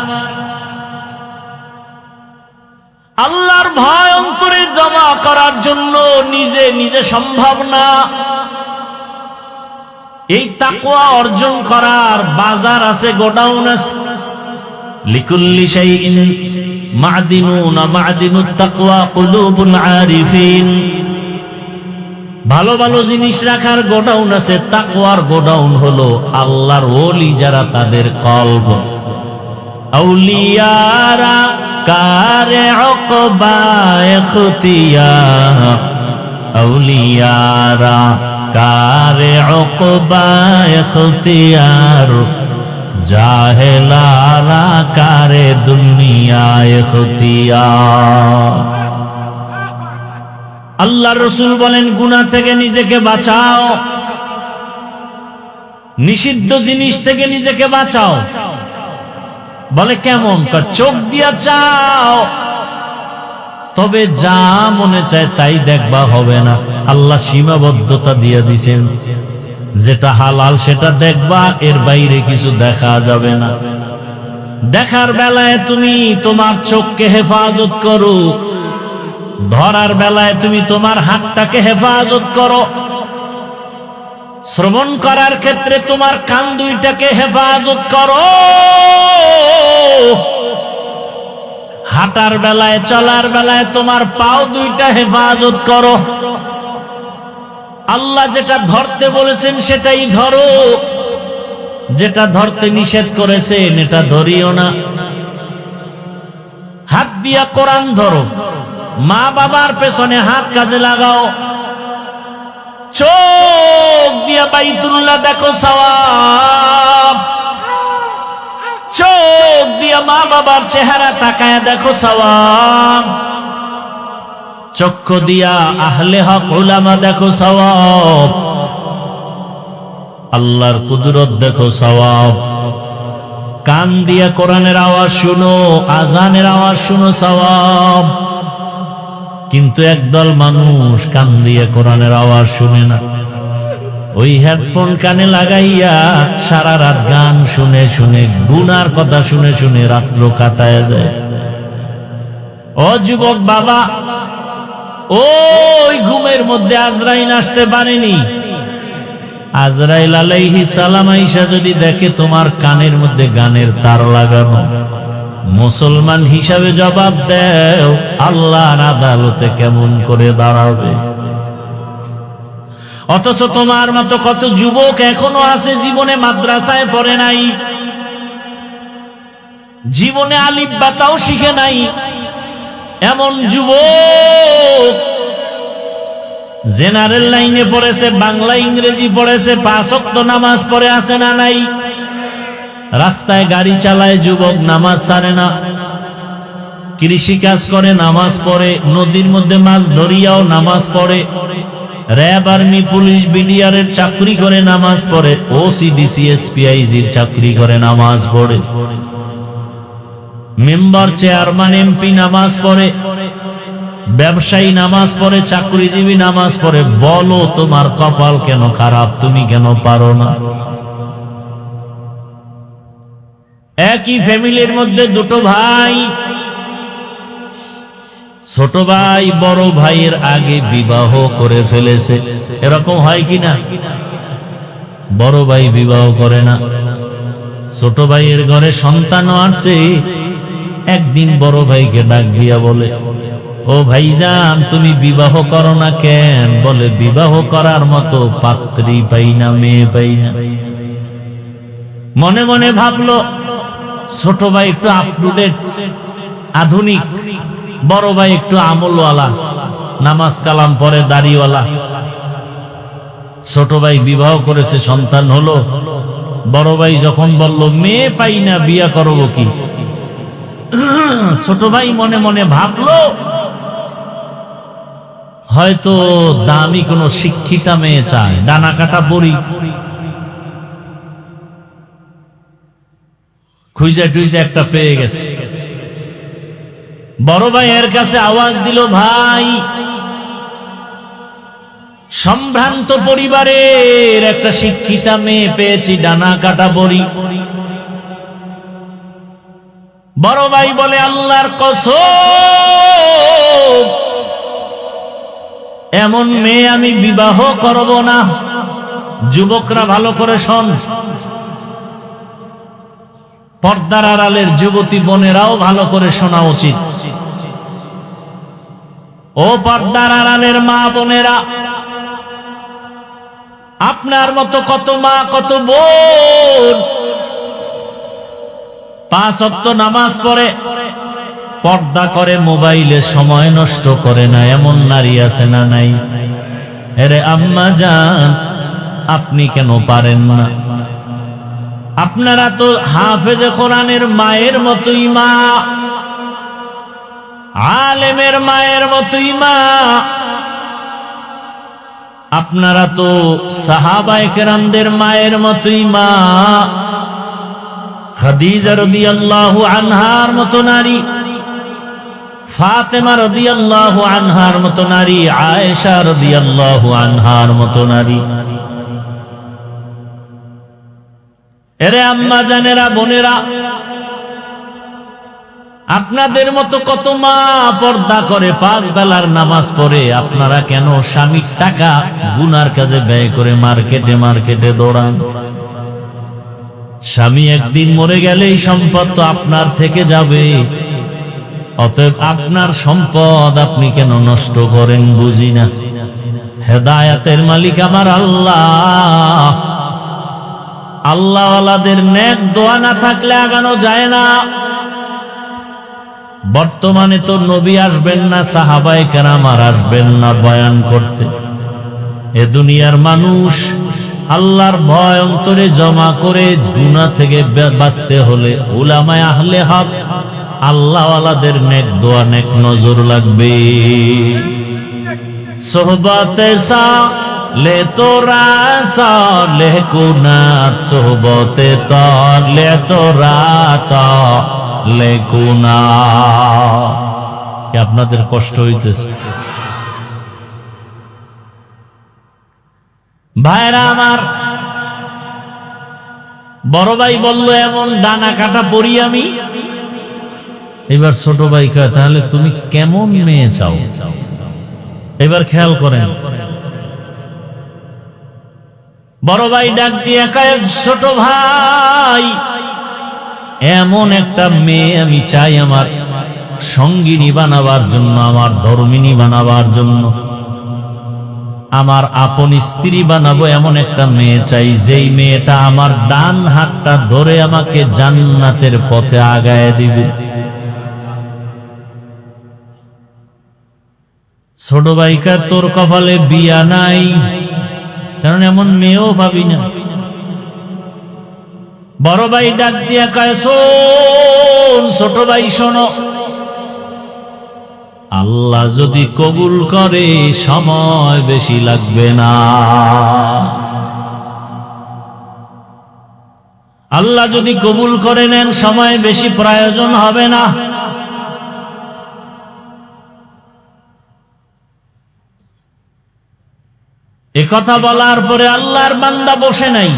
আল্লাহর ভয় অন্তরে জমা করার জন্য নিজে নিজে সম্ভব না। এই তাকওয়া অর্জন করার বাজার আছে, গোডাউন আছে। লিকুল্লি শাইইন মা'দিনুন, মা'দিনুত তাকওয়া কুলুবুল আরিফিন। ভালো ভালো জিনিস রাখার গোডাউন আছে, তাকওয়ার গোডাউন হলো আল্লাহর ওলি যারা, তাদের কলব। আউলিয়ারা কারে উকবা ইখতিয়ার, আউলিয়ারা কারে উকবা ইখতিয়ার, জাহেলারা কারে দুনিয়া ইখতিয়ার। আল্লাহর রাসূল বলেন গুনাহ থেকে নিজেকে বাঁচাও, নিষিদ্ধ জিনিস থেকে নিজেকে বাঁচাও। বলে কেমন? চোখ দিয়া চাও, তবে যা মনে চায় তাই দেখবা হবে না। আল্লাহ সীমাবদ্ধতা দিয়ে দিয়েছেন, যেটা হালাল সেটা দেখবা, এর বাইরে কিছু দেখা যাবে না। দেখার বেলায় তুমি তোমার চোখকে হেফাজত করো, ধরার বেলায় তুমি তোমার হাতটাকে হেফাজত করো, শ্রবণ করার ক্ষেত্রে তোমার কান দুইটাকে হেফাজত করো, হাঁটার বেলায় চলার বেলায় তোমার পাও দুইটা হেফাজত করো। আল্লাহ যেটা ধরতে বলেছেন সেটাই ধরো, যেটা ধরতে নিষেধ করেছেন এটা ধরিও না। হাত দিয়া কোরআন ধরো, মা বাবার পেছনে হাত কাজে লাগাও, চোখ দিয়া বাইতুল্লাহ দেখো সওয়াব, চোখ দিয়া মা বাবার চেহারা তাকায় দেখো সওয়াব, চক্ষু দিয়া আহলে হক উলামা দেখো সওয়াব, আল্লাহর কুদরত দেখো সওয়াব, কান দিয়া কোরআনের আওয়াজ শুনো, আজানের আওয়াজ শুনো সওয়াব। কিন্তু একদল মানুষ কান দিয়ে কোরআনের আওয়াজ শুনে না, ওই হেডফোন কানে লাগাইয়া সারা রাত গান শুনে শুনে গুনার কথা শুনে শুনে রাত্র কাটায় দেয়। ও যুবক বাবা, ওই ঘুমের মধ্যে আজরাইল আসতে পারেনি। আজরাইল আলাইহিস সালাম আইসা যদি দেখে তোমার কানের মধ্যে গানের তার লাগানো, মুসলমান হিসাবে জবাব দেও, আল্লাহর আদালতে কেমন করে দাঁড়াবে? অথচ তোমার মতো কত যুবক এখনো আছে জীবনে মাদ্রাসায় পড়ে নাই, জীবনে আলিফ বাতাও শিখে নাই। এমন যুবক জেনারেল লাইনে পড়েছে, বাংলা ইংরেজি পড়েছে, 5 ওয়াক্ত নামাজ পড়ে আছে না নাই? রাস্তায় গাড়ি চালায় যুবক, নামাজ ছাড়ে না। কৃষি কাজ করে, নামাজ পড়ে। নদীর মধ্যে মাছ ধরিয়াও নামাজ পড়ে। র‍্যাব, আর্মি, পুলিশ, বিডিআর এর চাকরি করে, নামাজ পড়ে। ওসিডিসি, এসপিআইজির চাকরি করে, নামাজ পড়ে। মেম্বার, চেয়ারম্যান, এমপি নামাজ পড়ে। ব্যবসায়ী নামাজ পড়ে, চাকরিজীবী নামাজ পড়ে। বলো তোমার কপাল কেন খারাপ? তুমি কেন পারো না? একই ফ্যামিলির মধ্যে দুটো ভাই, ছোট ভাই বড় ভাইয়ের আগে বিবাহ করে ফেলেছে। এরকম হয় কি না? বড় ভাই বিবাহ করে না, ছোট ভাইয়ের ঘরে সন্তানও আসছে। একদিন বড় ভাইকে ডাক দিয়া বলে, ও ভাইজান, তুমি বিবাহ করো না কেন? বলে, বিবাহ করার মতো পাত্রী পাই না, মেয়ে পাই না। মনে মনে ভাবলো, ছোট ভাই একটু আপটুডেট, আধুনিক, বড় ভাই একটু আমলওয়ালা, নামাজ কালাম পরে, দাড়িওয়ালা। ছোট ভাই বিবাহ করেছে, সন্তান হলো। বড় ভাই যখন বলল, মেয়ে পাই না, বিয়া করব কি? ছোট ভাই মনে মনে ভাবলো, হয়তো দামি কোনো শিক্ষিতা মেয়ে চায়, ডানা কাটা পরি। খুঁজে টুইজে একটা পেয়ে গেছে। বড় ভাই এর কাছে আওয়াজ দিল, ভাই, সম্ভ্রান্ত পরিবারের একটা শিক্ষিতা মেয়ে পেয়েছি, ডানা কাটা পরি। বড় ভাই বলে, আল্লাহর কসম, এমন মেয়ে আমি বিবাহ করব না। যুবকরা ভালো করে শোন, পর্দার আড়ালের যুবতী বোনেরাও ভালো করে শোনা উচিত। ও পর্দার আড়ালের মা বোনেরা, আপনার মতো কত মা, কত বোন 5 ওয়াক্ত নামাজ পড়ে, পর্দা করে, মোবাইলে সময় নষ্ট করে না, এমন নারী আছে না নাই? আরে আম্মা জান, আপনি কেন পারেন না? আপনারা তো হাফেজে কোরআনের মায়ের মতোই মা, আলেমের মায়ের মতোই মা। আপনারা তো সাহাবায়ে কেরামদের মায়ের মতোই মা। খাদিজা রাদিয়াল্লাহু আনহার মতো নারী, ফাতেমা রাদিয়াল্লাহু আনহার মতো নারী, আয়েশা রাদিয়াল্লাহু আনহার মতো নারী। এরে আম্মা জানেরা, বোনেরা, আপনাদের মতো কত মা পর্দা করে, 5 বেলার নামাজ পড়ে। আপনারা কেন স্বামীর টাকা গুনার কাজে ব্যয় করে মার্কেটে মার্কেটে দৌড়ান? স্বামী একদিন মরে গেলে এই সম্পদ তো আপনার থেকে যাবে। অতএব আপনার সম্পদ আপনি কেন নষ্ট করেন? বুঝি না। হেদায়েতের মালিক আমার আল্লাহ। আল্লাহওয়ালাদের নেক দোয়া না থাকলে আগানো যায় না। বর্তমানে তো নবী আসবেন না, সাহাবায়ে কেরাম আর আসবেন না বয়ান করতে। এ দুনিয়ার মানুষ আল্লাহর ভয় অন্তরে জমা করে গুনাহ থেকে বাঁচতে হলে উলামায়ে আহলে হক আল্লাহওয়ালাদের নেক দোয়া নেক নজর লাগবে। সোহবতে সালে তোরা সালেহ কুনাত, সোহবতে তালে তোরা তালে কুনাত। কি আপনাদের কষ্ট হইতেছে? ভাইরা আমার, বড় ভাই বলল এমন ডানা কাটা পড়ি আমি। এবার ছোট ভাই কয় তাহলে তুমি কেমন মেয়ে চাও? এবার খেয়াল করেন, বড় ভাই ডাক দিয়ে কয় ছোট ভাই এমন একটা মেয়ে আমি চাই আমার সঙ্গিনী বানাবার জন্য, আমার ধর্মিনী বানাবার জন্য, আমার আপন স্ত্রী বানাবো এমন একটা মেয়ে চাই, যেই মেয়েটা আমার ডান হাতটা ধরে আমাকে জান্নাতের পথে আগায় দিবে। ছোট ভাইকা তোর কপালে বিয়া নাই, কারণ এমন মেয়েও ভাবি না। বড় ভাই ডাক দিয়া কয় শোন ছোট ভাই শোনো, আল্লাহ যদি কবুল করে সময় বেশি লাগবে না। আল্লাহ যদি কবুল করে নেন সময় বেশি প্রয়োজন হবে না। এ কথা বলার পরে আল্লাহর বান্দা বসে নাই,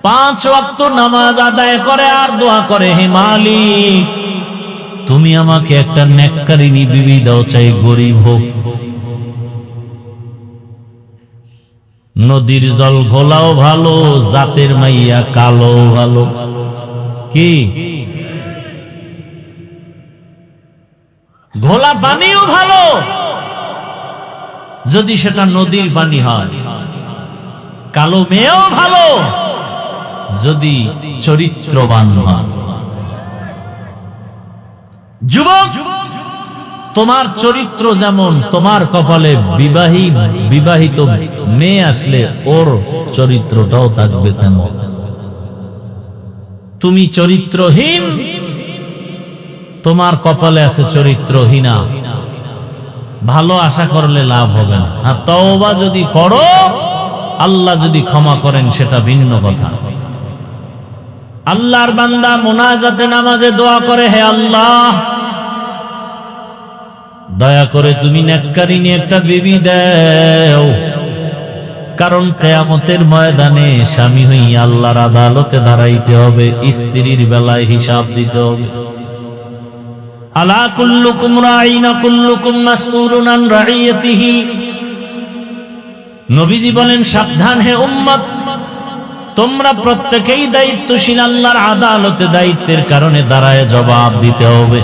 5 ওয়াক্ত নামাজ আদায় করে আর দোয়া করে, হে মালিক তুমি আমাকে একটা নেককারিনী বিবি দাও, চাই গরিব হোক, নদীর জল ঘোলাও ভালো, জাতের মাইয়া কালো ভালো। কি ঘোলা পানিও ভালো যদি সেটা নদীর পানি হয়, কালো মেয়েও ভালো যদি চরিত্রবান হয়। যুবক, তোমার চরিত্র যেমন, তোমার কপালে বিবাহিত মেয়ে আসলে ওর চরিত্রটাও থাকবে তেমন। তুমি চরিত্রহীন, তোমার কপালে আছে চরিত্রহীনা, ভালো আশা করলে লাভ হবে না। আর তওবা যদি করো, আল্লাহ যদি ক্ষমা করেন সেটা ভিন্ন কথা। আল্লাহর বান্দা মুনাজাতে নামাজে দোয়া করে, হে আল্লাহ দয়া করে তুমি নেককারিনী একটা বিবি দাও, কারণ কিয়ামতের ময়দানে স্বামী হইয়া আল্লাহর আদালতে দাঁড়াইতে হবে, স্ত্রীর বেলায় হিসাব দিতে হবে। আলা কুল্লুকুম রাঈন কুল্লুকুম মাসউলুন আন রাঈয়াতিহি। নবীজি বলেন সাবধান হে উম্মত, তোমরা প্রত্যেকেই দায়িত্বশীল, আল্লাহর আদালতে দায়িত্বের কারণে দাঁড়ায় জবাব দিতে হবে।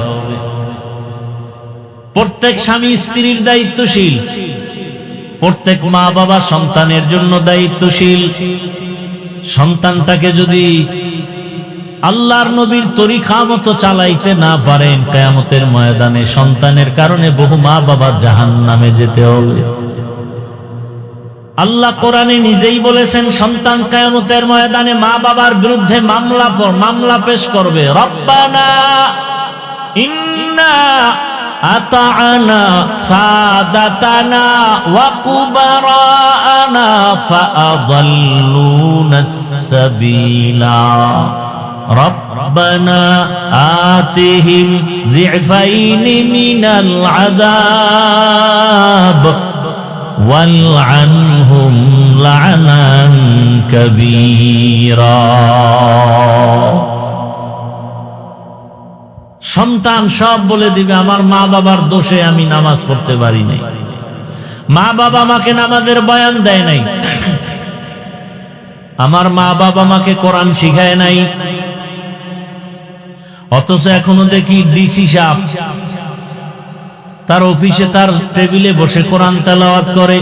প্রত্যেক স্বামী স্ত্রীর দায়িত্বশীল, প্রত্যেক মা বাবা সন্তানের জন্য দায়িত্বশীল। সন্তানটাকে যদি আল্লাহর নবীর তরিকা মতো চালাইতে না পারেন, কিয়ামতের ময়দানে সন্তানের কারণে বহু মা বাবা জাহান্নামে যেতে হবে। আল্লাহ কোরআনে নিজেই বলেছেন, সন্তান কিয়ামতের ময়দানে মা বাবার বিরুদ্ধে মামলা পেশ করবে। রব্বানা ইন্না আতা'না সাদাতানা ওয়া কুবারানা ফাআদাল্লুনাস সাবিলা রব্বানা আতিহিম যিফাইনি মিনাল আযাব ওয়ালআনহুম লা'নান কাবীরা। সন্তান সব বলে দিবে, আমার মা বাবার দোষে আমি নামাজ পড়তে পারি নাই, মা বাবা আমাকে নামাজের বয়ান দেয় নাই, আমার মা বাবা আমাকে কোরআন শিখায় নাই। অথচ এখনো দেখি ডিসি সাহেব তার অফিসে তার টেবিলে বসে কোরআন তেলাওয়াত করে।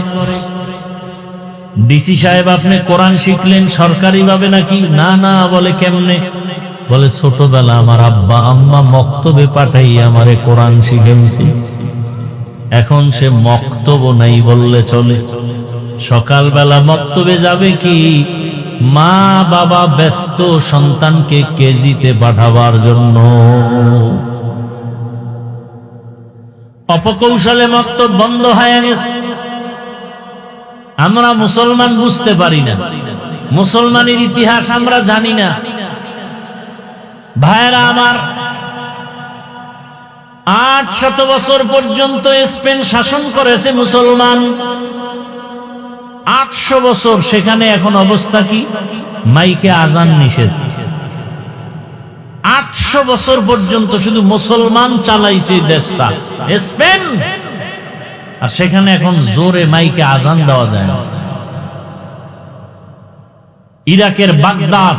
ডিসি সাহেব আপনি কোরআন শিখলেন সরকারি ভাবে নাকি? না না, বলে কেমনে? বলে ছোটবেলা আমার আব্বা আম্মা মক্তবে পাঠাইয়া আমারে কোরআন শিখেছি, এখন সে মক্তব নাই বললে চলে। সকালবেলা মক্তবে যাবে কি, মা বাবা ব্যস্ত সন্তানকে কেজিতে পাঠাবার জন্য। অপকৌশলে মক্তব বন্ধ হয়ে গেছে। আমরা মুসলমান বুঝতে পারি না, মুসলমানের ইতিহাস আমরা জানি না। ভাইরা আমার, 800 বছর পর্যন্ত স্পেন শাসন করেছে মুসলমান, 800 বছর। সেখানে এখন অবস্থা কি? মাইকে আজান নিষেধ। 800 বছর পর্যন্ত শুধু মুসলমান চালাইছে দেশটা স্পেন, আর সেখানে এখন জোরে মাইকে আজান দেওয়া যায় না। ইরাকের বাগদাদ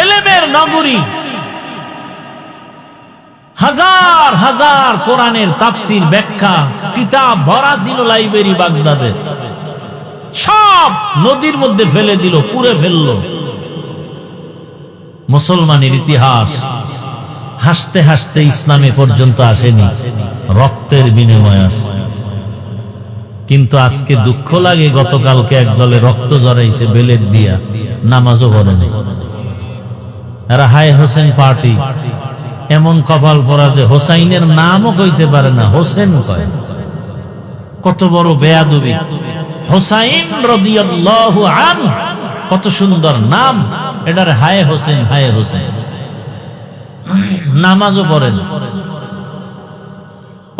এলেমের নগরী, হাজার হাজার কোরআনের তাফসীর ব্যাখ্যা কিতাব ভরা ছিল লাইব্রেরি বাগদাদে, সব নদীর মধ্যে ফেলে দিল, পুড়ে ফেললো। মুসলমানের ইতিহাস হাসতে হাসতে ইসলামে পর্যন্ত আসেনি, রক্তের বিনিময় আসছে। কিন্তু আজকে দুঃখ লাগে, গতকালকে একদলে রক্ত জড়াইছে বেলেট দিয়া, নামাজও পড়েনি। এরা হায় হোসেন পার্টি, এমন কপাল পরা যে হোসাইনের নামও কইতে পারে না, হোসেন কয়। কত বড় বেয়াদবি! হোসাইন রাদিয়াল্লাহু আনহু, কত সুন্দর নাম, এটার হায় হোসেন, হায় হোসেন। নামাজও পড়েন।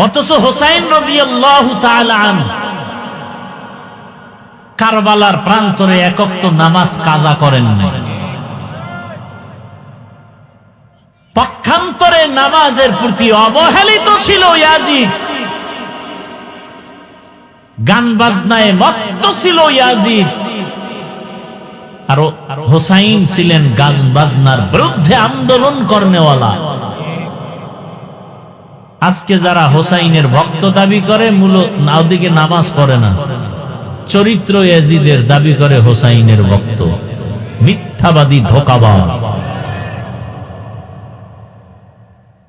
অথচ হোসাইন রাদিয়াল্লাহু তাআলা আনহু কারবালার প্রান্তরে একক তো নামাজ কাজা করেন না। পক্ষান্তরে নামাজের প্রতি অবহেলিত ছিল ইয়াজিদ, গান বাজনায় মত্ত ছিল ইয়াজিদ। আর হোসাইন ছিলেন গান বাজনার বিরুদ্ধে আন্দোলন করনেওয়ালা। আজকে যারা হোসাইনের ভক্ত দাবি করে, মূলত ওদিকে নামাজ পড়ে না, চরিত্র ইয়াজিদের দাবি করে হোসাইনের ভক্ত। মিথ্যাবাদী, ধোঁকাবাজ।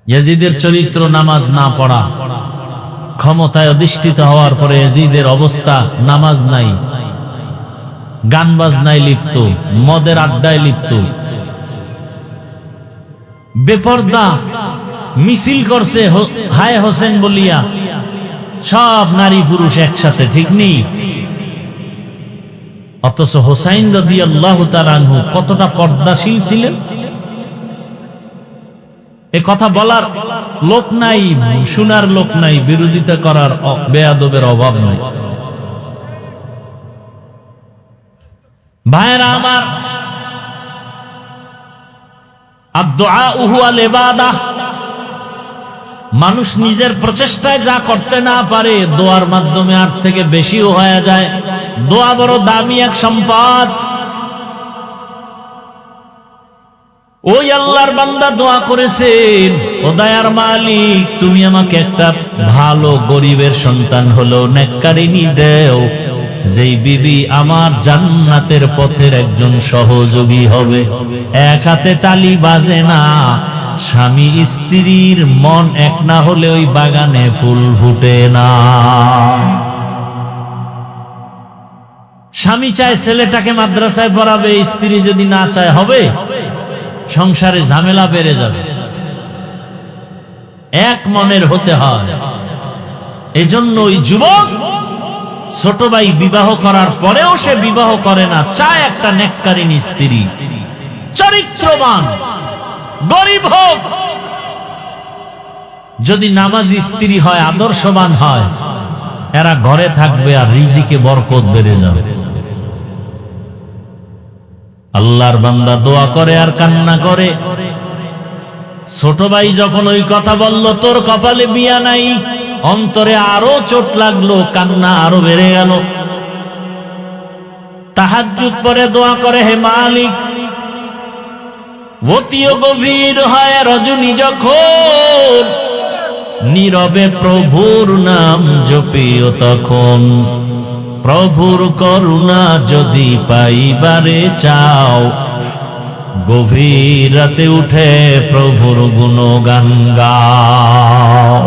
ইয়াজিদের চরিত্র নামাজ না পড়া, ক্ষমতায় অধিষ্ঠিত হওয়ার পরে ইয়াজিদের অবস্থা নামাজ নাই, গান বাজনায় লিপ্ত, মদের আড্ডায় লিপ্ত, বেপরদা মিছিল করছে হায় হোসেন বলিয়া, সব নারী পুরুষ একসাথে, ঠিক নেই? অথচ হোসাইন রাদিয়াল্লাহু তাআলা আনহু কতটা পর্দাশীল ছিলেন, এ কথা বলার লোক নাই, শোনার লোক নাই, বিরোধিতা করার বেয়াদবের অভাব নাই। ভাইরা আমার, আদ-দুআউ হুয়াল ইবাদাহ। মানুষ নিজের প্রচেষ্টায় যা করতে না পারে, দোয়ার মাধ্যমে আর থেকে বেশিও হয়ে যায়। দোয়া বড় দামি এক সম্পদ। ওই আল্লাহর বান্দা দোয়া করেছেন, ও দয়ার মালিক, তুমি আমাকে একটা ভালো গরিবের সন্তান হলো নেককারিনী দেও, যেই বিবি আমার জান্নাতের পথের একজন সহযোগী হবে। এক হাতে তালি বাজে না, স্বামী স্ত্রীর মন এক না হলে ওই বাগানে ফুল ফুটে না। স্বামী চায় ছেলেটাকে মাদ্রাসায় পড়াবে, স্ত্রী যদি না চায় হবে, সংসারে ঝামেলা বেড়ে যাবে। এক মনের হতে হয়। এজন্য ওই যুবক ছোট ভাই বিবাহ করার পরেও সে বিবাহ করে না, চায় একটা নেককারিনী স্ত্রী, চরিত্রবান, গরিব হোক। যদি নামাজি স্ত্রী হয়, আদর্শবান হয়, এরা ঘরে থাকবে আর রিজিকে বরকত বেড়ে যাবে। আল্লাহর বান্দা দোয়া করে আর কান্না করে। ছোট ভাই যখন ওই কথা বলল, তোর কপালে বিয়া নাই, অন্তরে আরো চোট লাগলো, কান্না আরো বেড়ে গেল। তাহাজ্জুদ পরে দোয়া করে, হে মালিক, অতিও গভীর হয় রজনী যখন, নীরবে প্রভুর নাম জপিও তখন, প্রভুর করুণা যদি পাইবারে চাও, গভীর রাতে উঠে প্রভুর গুণগান গাও।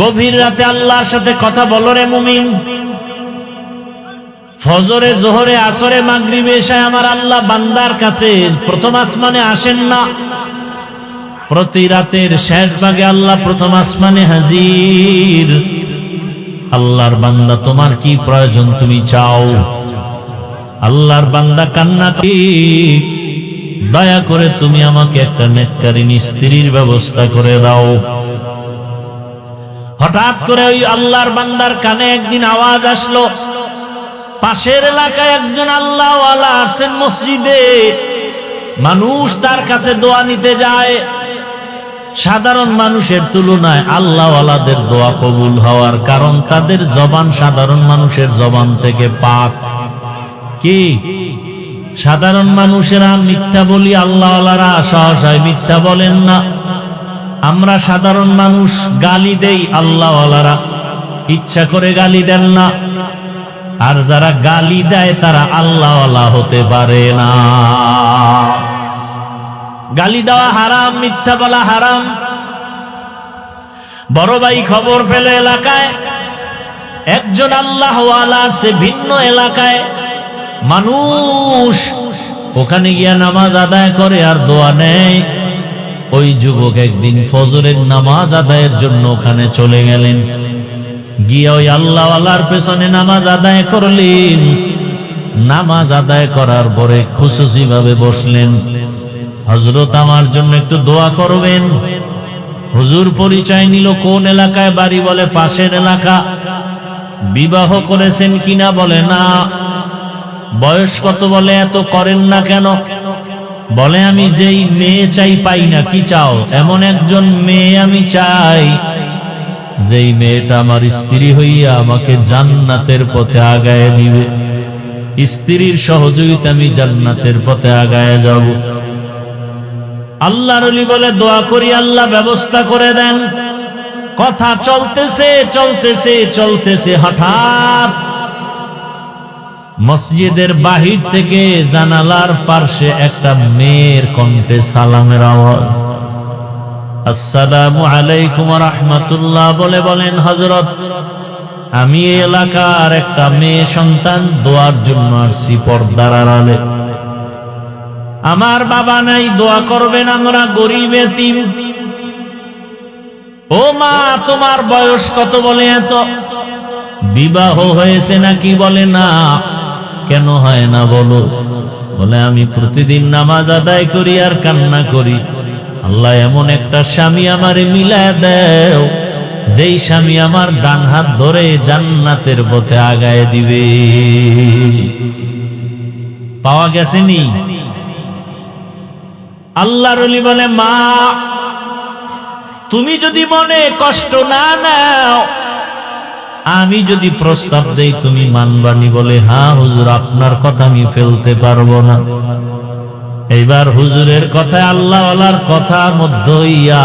গভীর রাতে আল্লাহর সাথে কথা বলো রে মুমিন। ফজরে, জোহরে, আসরে, মাগরিবে, এশায় আমার আল্লাহ বান্দার কাছে প্রথম আসমানে আসেন না। প্রতি রাতের শেষ ভাগে আল্লাহ প্রথম আসমানে হাজির। আল্লাহর বান্দা তোমার কি প্রয়োজন তুমি চাও। আল্লাহর বান্দা কান্না করে, দয়া করে তুমি আমাকে একটা নেককারিনী স্ত্রীর ব্যবস্থা করে দাও। হঠাৎ করে ওই আল্লাহর বান্দার কানে একদিন আওয়াজ আসলো, পাশের এলাকায় একজন আল্লাহওয়ালা আসেন মসজিদে, মানুষ তার কাছে দোয়া নিতে যায়। সাধারণ মানুষের তুলনায় আল্লাহওয়ালাদের দোয়া কবুল হওয়ার কারণ তাদের জবান সাধারণ মানুষের জবান থেকে পাক। কি সাধারণ মানুষেরা মিথ্যা বলি, আল্লাহওয়ালারা সহসায় মিথ্যা বলেন না। আমরা সাধারণ মানুষ গালি দেই, আল্লাহওয়ালারা ইচ্ছা করে গালি দেন না। আর যারা গালি দেয় তারা আল্লাহওয়ালা হতে পারে না। গালি দেওয়া হারাম, মিথ্যা বলা হারাম। বড় ভাই খবর পেল এলাকায় একজন আল্লাহওয়ালা আছে ভিন্ন এলাকায়, মানুষ ওখানে গিয়া নামাজ আদায় করে আর দোয়া নেয়। ওই যুবক একদিন ফজরের নামাজ আদায়ের জন্য ওখানে চলে গেলেন, গিয়া ওই আল্লাহওয়ালার পেছনে নামাজ আদায় করলেন। নামাজ আদায় করার পরে খুশুসি ভাবে বসলেন, হযরত আমার জন্য একটু দোয়া করবেন। হুজুর পরিচয় নিল, কোন এলাকায় বাড়ি, বলে পাশের এলাকা। বিবাহ করেছেন কিনা, বলে না। বয়স কত, বলে এত করেন না কেন, বলে আমি যেই মেয়ে চাই পাই না। কি চাও? এমন একজন মেয়ে আমি চাই যেই মেয়েটা আমার স্ত্রী হইয়া আমাকে জান্নাতের পথে আগায় দিবে। স্ত্রীর সহযোগিতা আমি জান্নাতের পথে আগায় যাব। আল্লাহর ওলি বলে দোয়া করি, আল্লাহ ব্যবস্থা করে দেন। কথা চলতেছে চলতেছে চলতেছে, হঠাৎ মসজিদের বাহির থেকে জানালার পাশে একটা মেয়ের কণ্ঠে সালামের আওয়াজ। আসসালামু আলাইকুম ওয়া রাহমাতুল্লাহ বলে বলেন, হযরত আমি এই এলাকার একটা মেয়ে সন্তান, দোয়ার জন্য আসছি পর্দার আড়ালে। আমার বাবা নাই, দোয়া করবেন, আমরা গরিব এতিম। ও মা, তোমার বয়স কত, বলে এত। বিবাহ হয়েছে নাকি, বলে না। কেন হয় না বলো, বলে আমি প্রতিদিন নামাজ আদায় করি আর কান্না করি, আল্লাহ এমন একটা স্বামী আমারে মিলায় দেও যেই স্বামী আমার ডান হাত ধরে জান্নাতের পথে আগায় দিবে। পাওয়া গেছেনি? আল্লাহর ওলি বলে, মা তুমি যদি মনে কষ্ট না নাও, আমি যদি প্রস্তাব দেই তুমি মানবানি? বলে হ্যাঁ হুজুর, আপনার কথা আমি ফেলতে পারবো না। এইবার হুজুরের কথায় আল্লাহওয়ালার কথা মধ্য হইয়া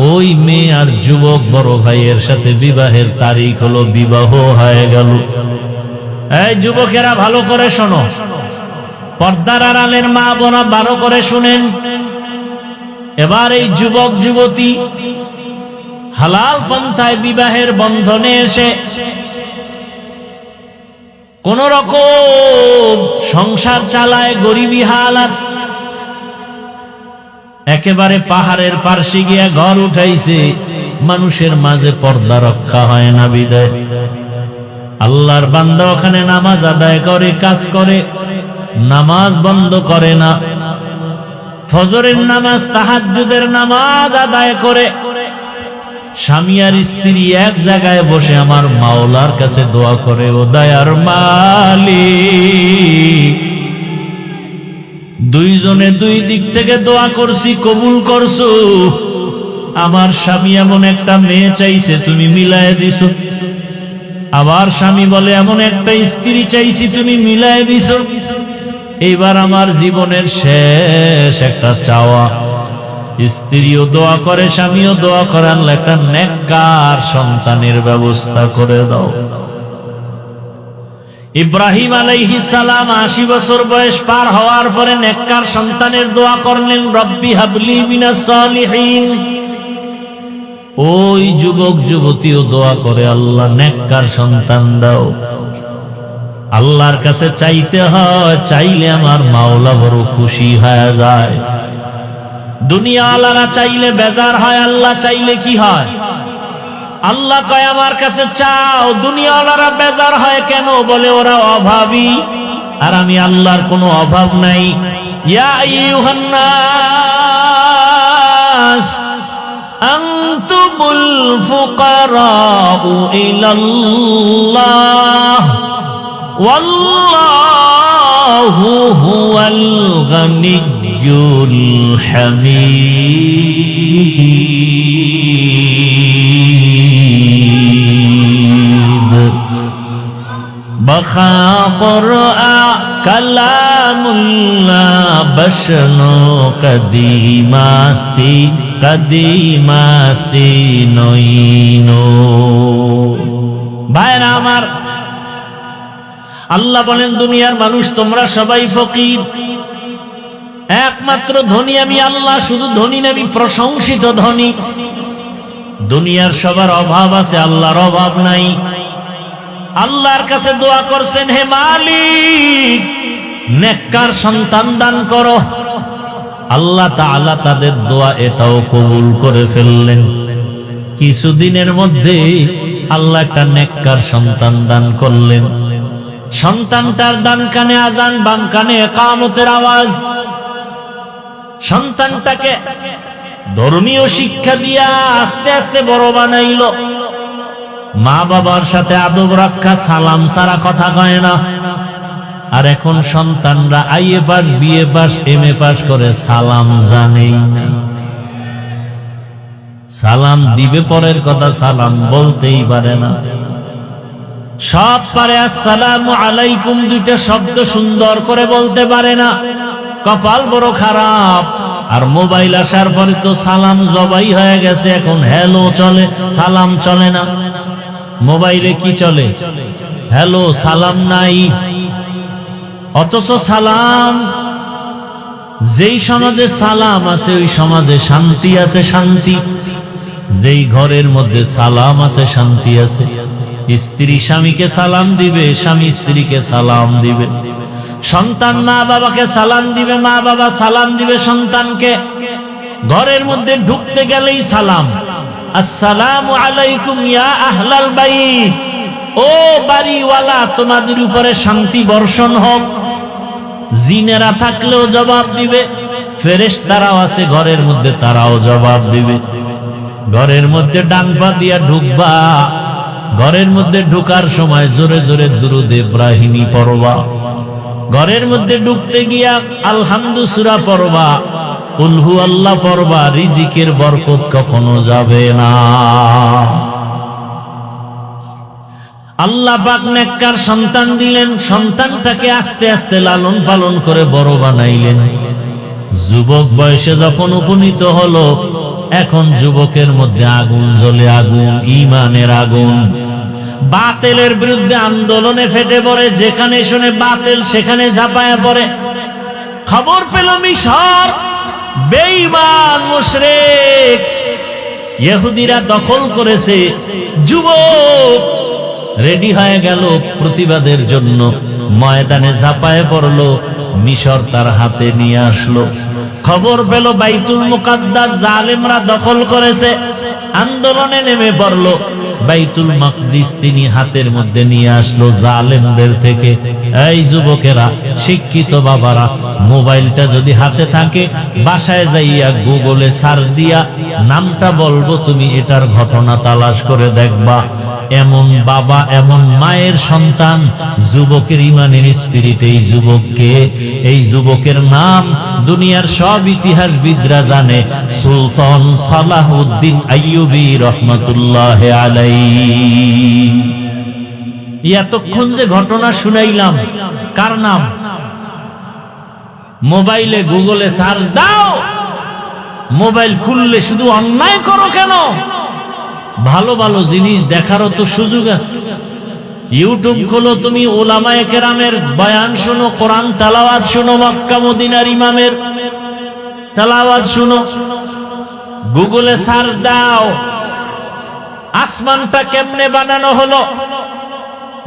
ওই মেয়ে আর যুবক বড় ভাইয়ের সাথে বিবাহের তারিখ হলো, বিবাহ হয়ে গেল। এই যুবকেরা ভালো করে শোনো, পর্দার আড়ালের মা বোনা ভালো করে শুনেন। এবার এই যুবক যুবতী হালাল পন্থায় বিবাহের বন্ধনে এসে কোন রকম সংসার চালায়, গরিবী হালাত। একেবারে পাহাড়ের পার্শ্বে গিয়া ঘর উঠাইছে, মানুষের মাঝে পর্দা রক্ষা হয় না বিদায়। আল্লাহর বান্দা ওখানে নামাজ আদায় করে, কাজ করে, নামাজ বন্ধ করে না। ফজরের নামাজ, তাহাজ্জুদের নামাজ আদায় করে স্বামী আর স্ত্রী এক জায়গায় বসে আমার মাওলার কাছে দোয়া করে, ও দয়ার মালিক, দুইজনে দুই দিক থেকে দোয়া করছি, কবুল করছো। আমার স্বামী এমন একটা মেয়ে চাইছে, তুমি মিলায় দিছো। আবার স্বামী বলে এমন একটা স্ত্রী চাইছি, তুমি মিলায় দিছো। এইবার আমার জীবনের শেষ একটা চাওয়া, স্ত্রীও দোয়া করে, স্বামীও দোয়া করে, আল্লাহ একটা নেককার সন্তানের ব্যবস্থা করে দাও। ইব্রাহিম আলাইহিস সালাম ৮০ বছর বয়স পার হওয়ার পরে নেককার সন্তানের দোয়া করলেন, রব্বি হাবলি মিনাস সালিহিন। ওই যুবক যুবতীও দোয়া করে, আল্লাহ নেককার সন্তান দাও। আল্লাহর কাছে চাইতে হয়, চাইলে আমার মাওলা বড় খুশি হয়ে যায়। দুনিয়াওয়ালারা চাইলে বেজার হয়, আল্লাহ চাইলে কি হয়? আল্লাহ কয় আমার কাছে চাও, দুনিয়াওয়ালারা বেজার হয় কেন? বলে ওরা অভাবী, আর আমি আল্লাহর কোনো অভাব নাই। ইয়া আইয়ুহান নাস আনতুমুল ফুকারাউ ইলাল্লাহ ওয়াল্লাহু হুয়াল গানিয়্যুল হামিদ। বখা কুরআন কালামুল্লাহ বশনো কদিমাস্তি কদিমাস্তি নইনো। ভাইরা আমার, আল্লাহ বলেন দুনিয়ার মানুষ তোমরা সবাই ফকির, একমাত্র ধনী আমি আল্লাহ। শুধু ধনী নবী, প্রশংসিত ধনী। দুনিয়ার সবার অভাব আছে, আল্লাহর অভাব নাই। আল্লাহর কাছে দোয়া করছেন, হে মালিক নেককার সন্তান দান করো। আল্লাহ তাআলা তাদের দোয়া এটাও কবুল করে ফেললেন। কিছুদিনের মধ্যে আল্লাহ একটা নেককার সন্তান দান করলেন। সন্তানটার ডান কানে আজান, বাম কানে ইকামতের আওয়াজ। সন্তানটাকে ধর্মীয় শিক্ষা দিয়া আস্তে আস্তে বড় বানাইল। মা বাবার সাথে আদব রক্ষা, সালাম ছাড়া কথা কয় না। আর এখন সন্তানরা IA pass, BA pass, MA pass করে সালাম জানেই না। সালাম দিবে পরের কথা, সালাম বলতেই পারে না। সব পারে, আসসালামু আলাইকুম দুইটা শব্দ সুন্দর করে বলতে পারে না। কপাল বড় খারাপ। আর মোবাইল আসার পরে তো সালাম জবাই হয়ে গেছে। এখন হ্যালো চলে, সালাম চলে না। মোবাইলে কি চলে? হ্যালো, সালাম নাই। অথচ সালাম, যেই সমাজে সালাম আছে ওই সমাজে শান্তি আছে, শান্তি। যেই ঘরের মধ্যে সালাম আছে শান্তি আছে। স্ত্রী স্বামীকে সালাম দিবে, স্বামী স্ত্রীকে সালাম দিবে। সন্তান মা বাবাকে সালাম দিবে, মা বাবা সালাম দিবে সন্তানকে। ঘরের মধ্যে ঢুকতে গেলেই সালাম, আসসালামু আলাইকুম ইয়া আহলাল বাইত, ও বাড়িওয়ালা তোমাদের উপরে শান্তি বর্ষণ হোক। জিনেরা থাকলেও জবাব দিবে, ফেরেশতারাও আছে ঘরের মধ্যে, তারাও জবাব দিবে। ঘরের মধ্যে ডান পা দিয়া ঢুকবা, ঘরের মধ্যে ঢুকার সময় জোরে জোরে দুরূদ ইব্রাহিমী পড়বা। ঘরের মধ্যে ঢুকতে গিয়া আলহামদু সূরা পড়বা, কুল হু আল্লাহ পড়বা। রিজিকের বরকত কখনো যাবে না। আল্লাহ পাক নেককার সন্তান দিলেন। সন্তানটাকে আস্তে আস্তে লালন পালন করে বড় বানাইলেন। যুবক বয়সে যখন উপনীত হলো, এখন যুবকের মধ্যে আগুন জ্বলে, আগুন, ঈমানের আগুন। বাতিলের বিরুদ্ধে আন্দোলনে ফেটে পড়ে, যেখানে শুনে বাতিল সেখানে ঝাঁপায়া পড়ে। খবর পেল মিশর বেঈমান মুশরিক ইহুদিরা দখল করেছে। যুবক রেডি হয়ে গেল প্রতিবাদের জন্য, ময়দানে ঝাঁপায় পড়লো। মিশর তার হাতে নিয়ে আসলো। খবর পেল বাইতুল মুকাদ্দাস জালেমরা দখল করেছে, আন্দোলনে নেমে পড়লো। বাইতুল মাকদিস তিনি হাতের মধ্যে নিয়ে আসলো জালেমদের থেকে। এই যুবকেরা, শিক্ষিত বাবারা, মোবাইলটা যদি হাতে থাকে, বাসায় যাইয়া গুগলে সার্চ দিয়া নামটা বলবো, তুমি এটার ঘটনা তালাশ করে দেখবা। এমন বাবা, এমন মায়ের সন্তান, যুবকের ইমানের স্পিরিট। এই যুবককে, এই যুবকের নাম দুনিয়ার সব ইতিহাসবিদরা জানে, সুলতান সালাহউদ্দিন আইয়ুবী রহমাতুল্লাহ আলাইহি। এতক্ষণ যে ঘটনা শুনাইলাম, কার নাম? মোবাইলে গুগলে সার্চ দাও। মোবাইল খুললে শুধু অন্যায় করো কেন? ভালো ভালো জিনিস দেখারও তো সুযোগ আছে। ইউটিউব খোলো, তুমি উলামায়ে কেরামের বয়ান শুনো, কোরআন তেলাওয়াত শুনো, মক্কা মদিনার ইমামের তেলাওয়াত শুনো। গুগলে সার্চ দাও আসমানটা কেমনে বানানো হলো,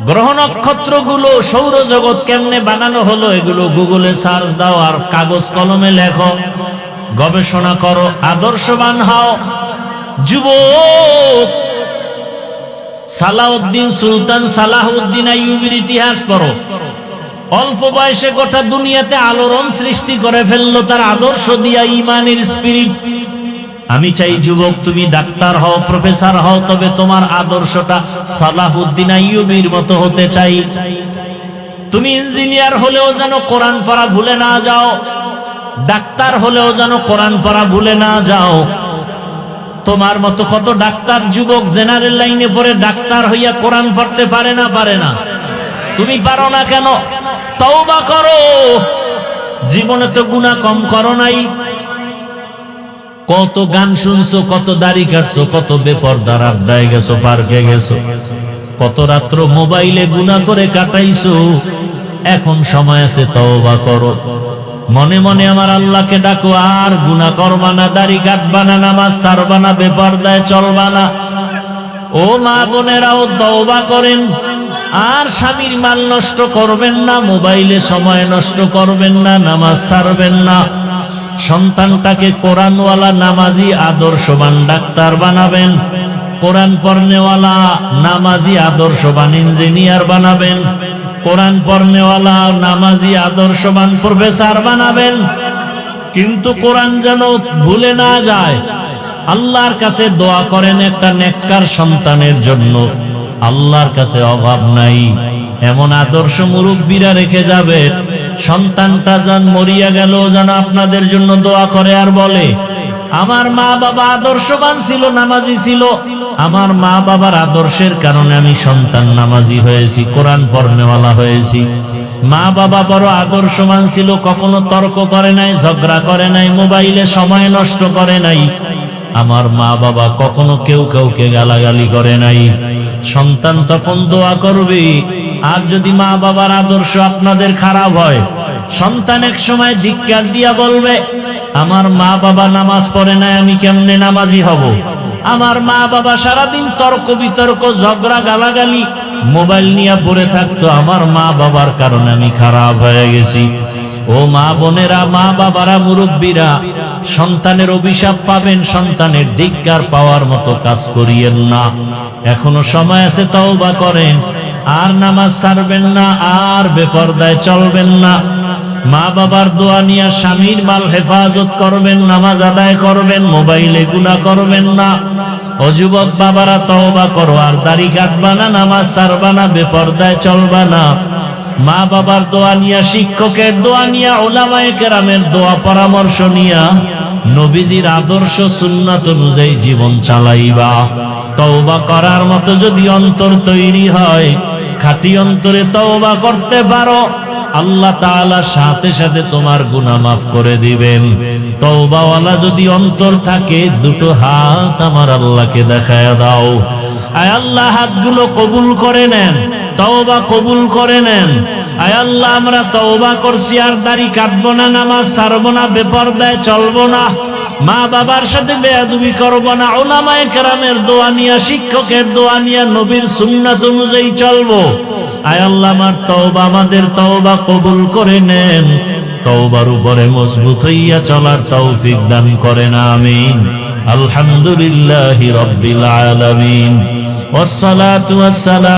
গ্রহ নক্ষত্রগুলো, সৌরজগৎ কেমনে বানানো হলো, এগুলো গুগলে সার্চ দাও আর কাগজ কলমে লেখো, গবেষণা করো, আদর্শবান হও। যুবক, সালাউদ্দিন সুলতান সালাহুদ্দিন আইয়ুবীর ইতিহাস পড়ো। অল্প বয়সে গোটা দুনিয়াতে আলোড়ন সৃষ্টি করে ফেললো তার আদর্শ দিয়া, ইমানের স্পিরিট। আমি চাই যুবক তুমি ডাক্তার হও, প্রফেসর হও, তবে তোমার আদর্শটা সালাহুদ্দিন আইয়ুবীর মতো হতে চাই। তুমি ইঞ্জিনিয়ার হলেও যেন কোরআন পড়া ভুলে না যাও, ডাক্তার হলেও যেন কোরআন পড়া ভুলে না যাও। তোমার মতো কত ডাক্তার যুবক জেনারেল লাইনে পড়ে ডাক্তার হইয়া কোরআন পড়তে পারে না? পারে না? তুমি পারো না কেন? তওবা করো। জীবনে তো গুনাহ কম করো নাই। কত গান শুনছো, কত দাড়ি কাটছো, কত বেপরদার আড্ডায় গেছো, পার্কে গেছো, কত রাত্র মোবাইলে গুনাহ করে কাটাইছো। এখন সময় আছে, তওবা করো। মনে মনে আমার আল্লাহকে ডাকো, আর গুনাহ করবা না, দাড়ি কাটবা না, নামাজ ছাড়বা না, বেপরদায় চলবা না। ও মা বোনেরাও তওবা করেন। আর স্বামীর মাল নষ্ট করবেন না, মোবাইলে সময় নষ্ট করবেন না, নামাজ ছাড়বেন না। সন্তানটাকে কোরআনওয়ালা, নামাজি, আদর্শবান ডাক্তার বানাবেন। কোরআন পড়নেওয়ালা, নামাজি, আদর্শবান ইঞ্জিনিয়ার বানাবেন। কোরআন পড়নেওয়ালা, নামাজি, আদর্শবান প্রফেসর বানাবেন। কিন্তু কোরআন যেন ভুলে না যায়। আল্লাহর কাছে দোয়া করেন একটা নেককার সন্তানের জন্য। আল্লাহর কাছে অভাব নাই, এমন আদর্শ মুরব্বীরা রেখে যাবে। সন্তানটা যেন মরিয়া গেল যেন আপনাদের জন্য দোয়া করে আর বলে, আমার মা বাবা আদর্শবান ছিল, নামাজি ছিল, আমার মা বাবার আদর্শের কারণে আমি সন্তান নামাজি হয়েছি, কোরআন পড়নেওয়ালা হয়েছি। মা বাবা বড় আদর্শবান ছিল, কখনো তর্ক করে নাই, ঝগড়া করে নাই, মোবাইলে সময় নষ্ট করে নাই। আমার মা বাবা কখনো কেউ কাউকে গালাগালি করে নাই। সন্তান তখন দোয়া করবে। আর যদি মা বাবার আদর্শ আপনাদের খারাপ হয়, সন্তান এক সময় ধিক্কার দিয়া বলবে, আমার মা বাবা নামাজ পড়ে নাই, আমি কেমনে নামাজি হব? আমার মা বাবা সারাদিন তর্ক বিতর্ক, ঝগড়া, গালাগালি, মোবাইল নিয়ে পড়ে থাকতো, আমার মা বাবার কারণে আমি খারাপ হয়ে গেছি। ও মা বোনেরা, মা বাবারা, মুরব্বীরা, সন্তানের অভিশাপ পাবেন, সন্তানের ধিক্কার পাওয়ার মতো কাজ করিয়েন না। এখনো সময় আছে, তওবা করেন। আর নামাজ ছাড়বেন না, আর বেপরদায় চলবেন না। মা বাবার দোয়া নিয়ে স্বামীর মাল হেফাজত করবেন, নামাজ আদায় করবেন, মোবাইলে গুনাহ করবেন না। ও যুবক বাবারা, তওবা করো। আর দাড়ি কাটবা না, নামাজ ছাড়বা না, বেপরদায় চলবা না। মা বাবার দোয়া নিয়া, শিক্ষকের দোয়া নিয়া, উলামায়ে কেরামের দোয়া পরামর্শ নিয়া নবীজির আদর্শ সুন্নাত অনুযায়ী জীবন চালাইবা। তওবা করার মতো যদি অন্তর তৈরি হয়, খাঁটি অন্তরে তওবা করতে পারো, আল্লাহ তাআলা সাথে সাথে তোমার গুনাহ মাফ করে দিবেন। তওবাওয়ালা যদি অন্তর থাকে, দুটো হাত আমার আল্লাহকে দেখায়া দাও। আয় আল্লাহ, হাতগুলো কবুল করে নেন, তওবা কবুল করে নেন। আয় আল্লাহ, আমরা তওবা করছি, আর দাড়ি কাটবো না, নামাজ ছাড়বো না, বেপরদায় চলবো না, মা বাবার সাথে বেয়াদবি করবো না, উলামায়ে কেরামের দোয়া নিয়া, শিক্ষকের দোয়া নিয়া, নবীর সুন্নাত অনুযায়ী চলবো। আয় আল্লাহ, আমার তওবা, আমাদের তওবা কবুল করে নেন। তওবার উপরে মজবুত হইয়া চলার তৌফিক দান করেন, আমিন। আলহামদুলিল্লাহি রাব্বিল আলামিন। ওয়াসসালাতু ওয়াসসালাম।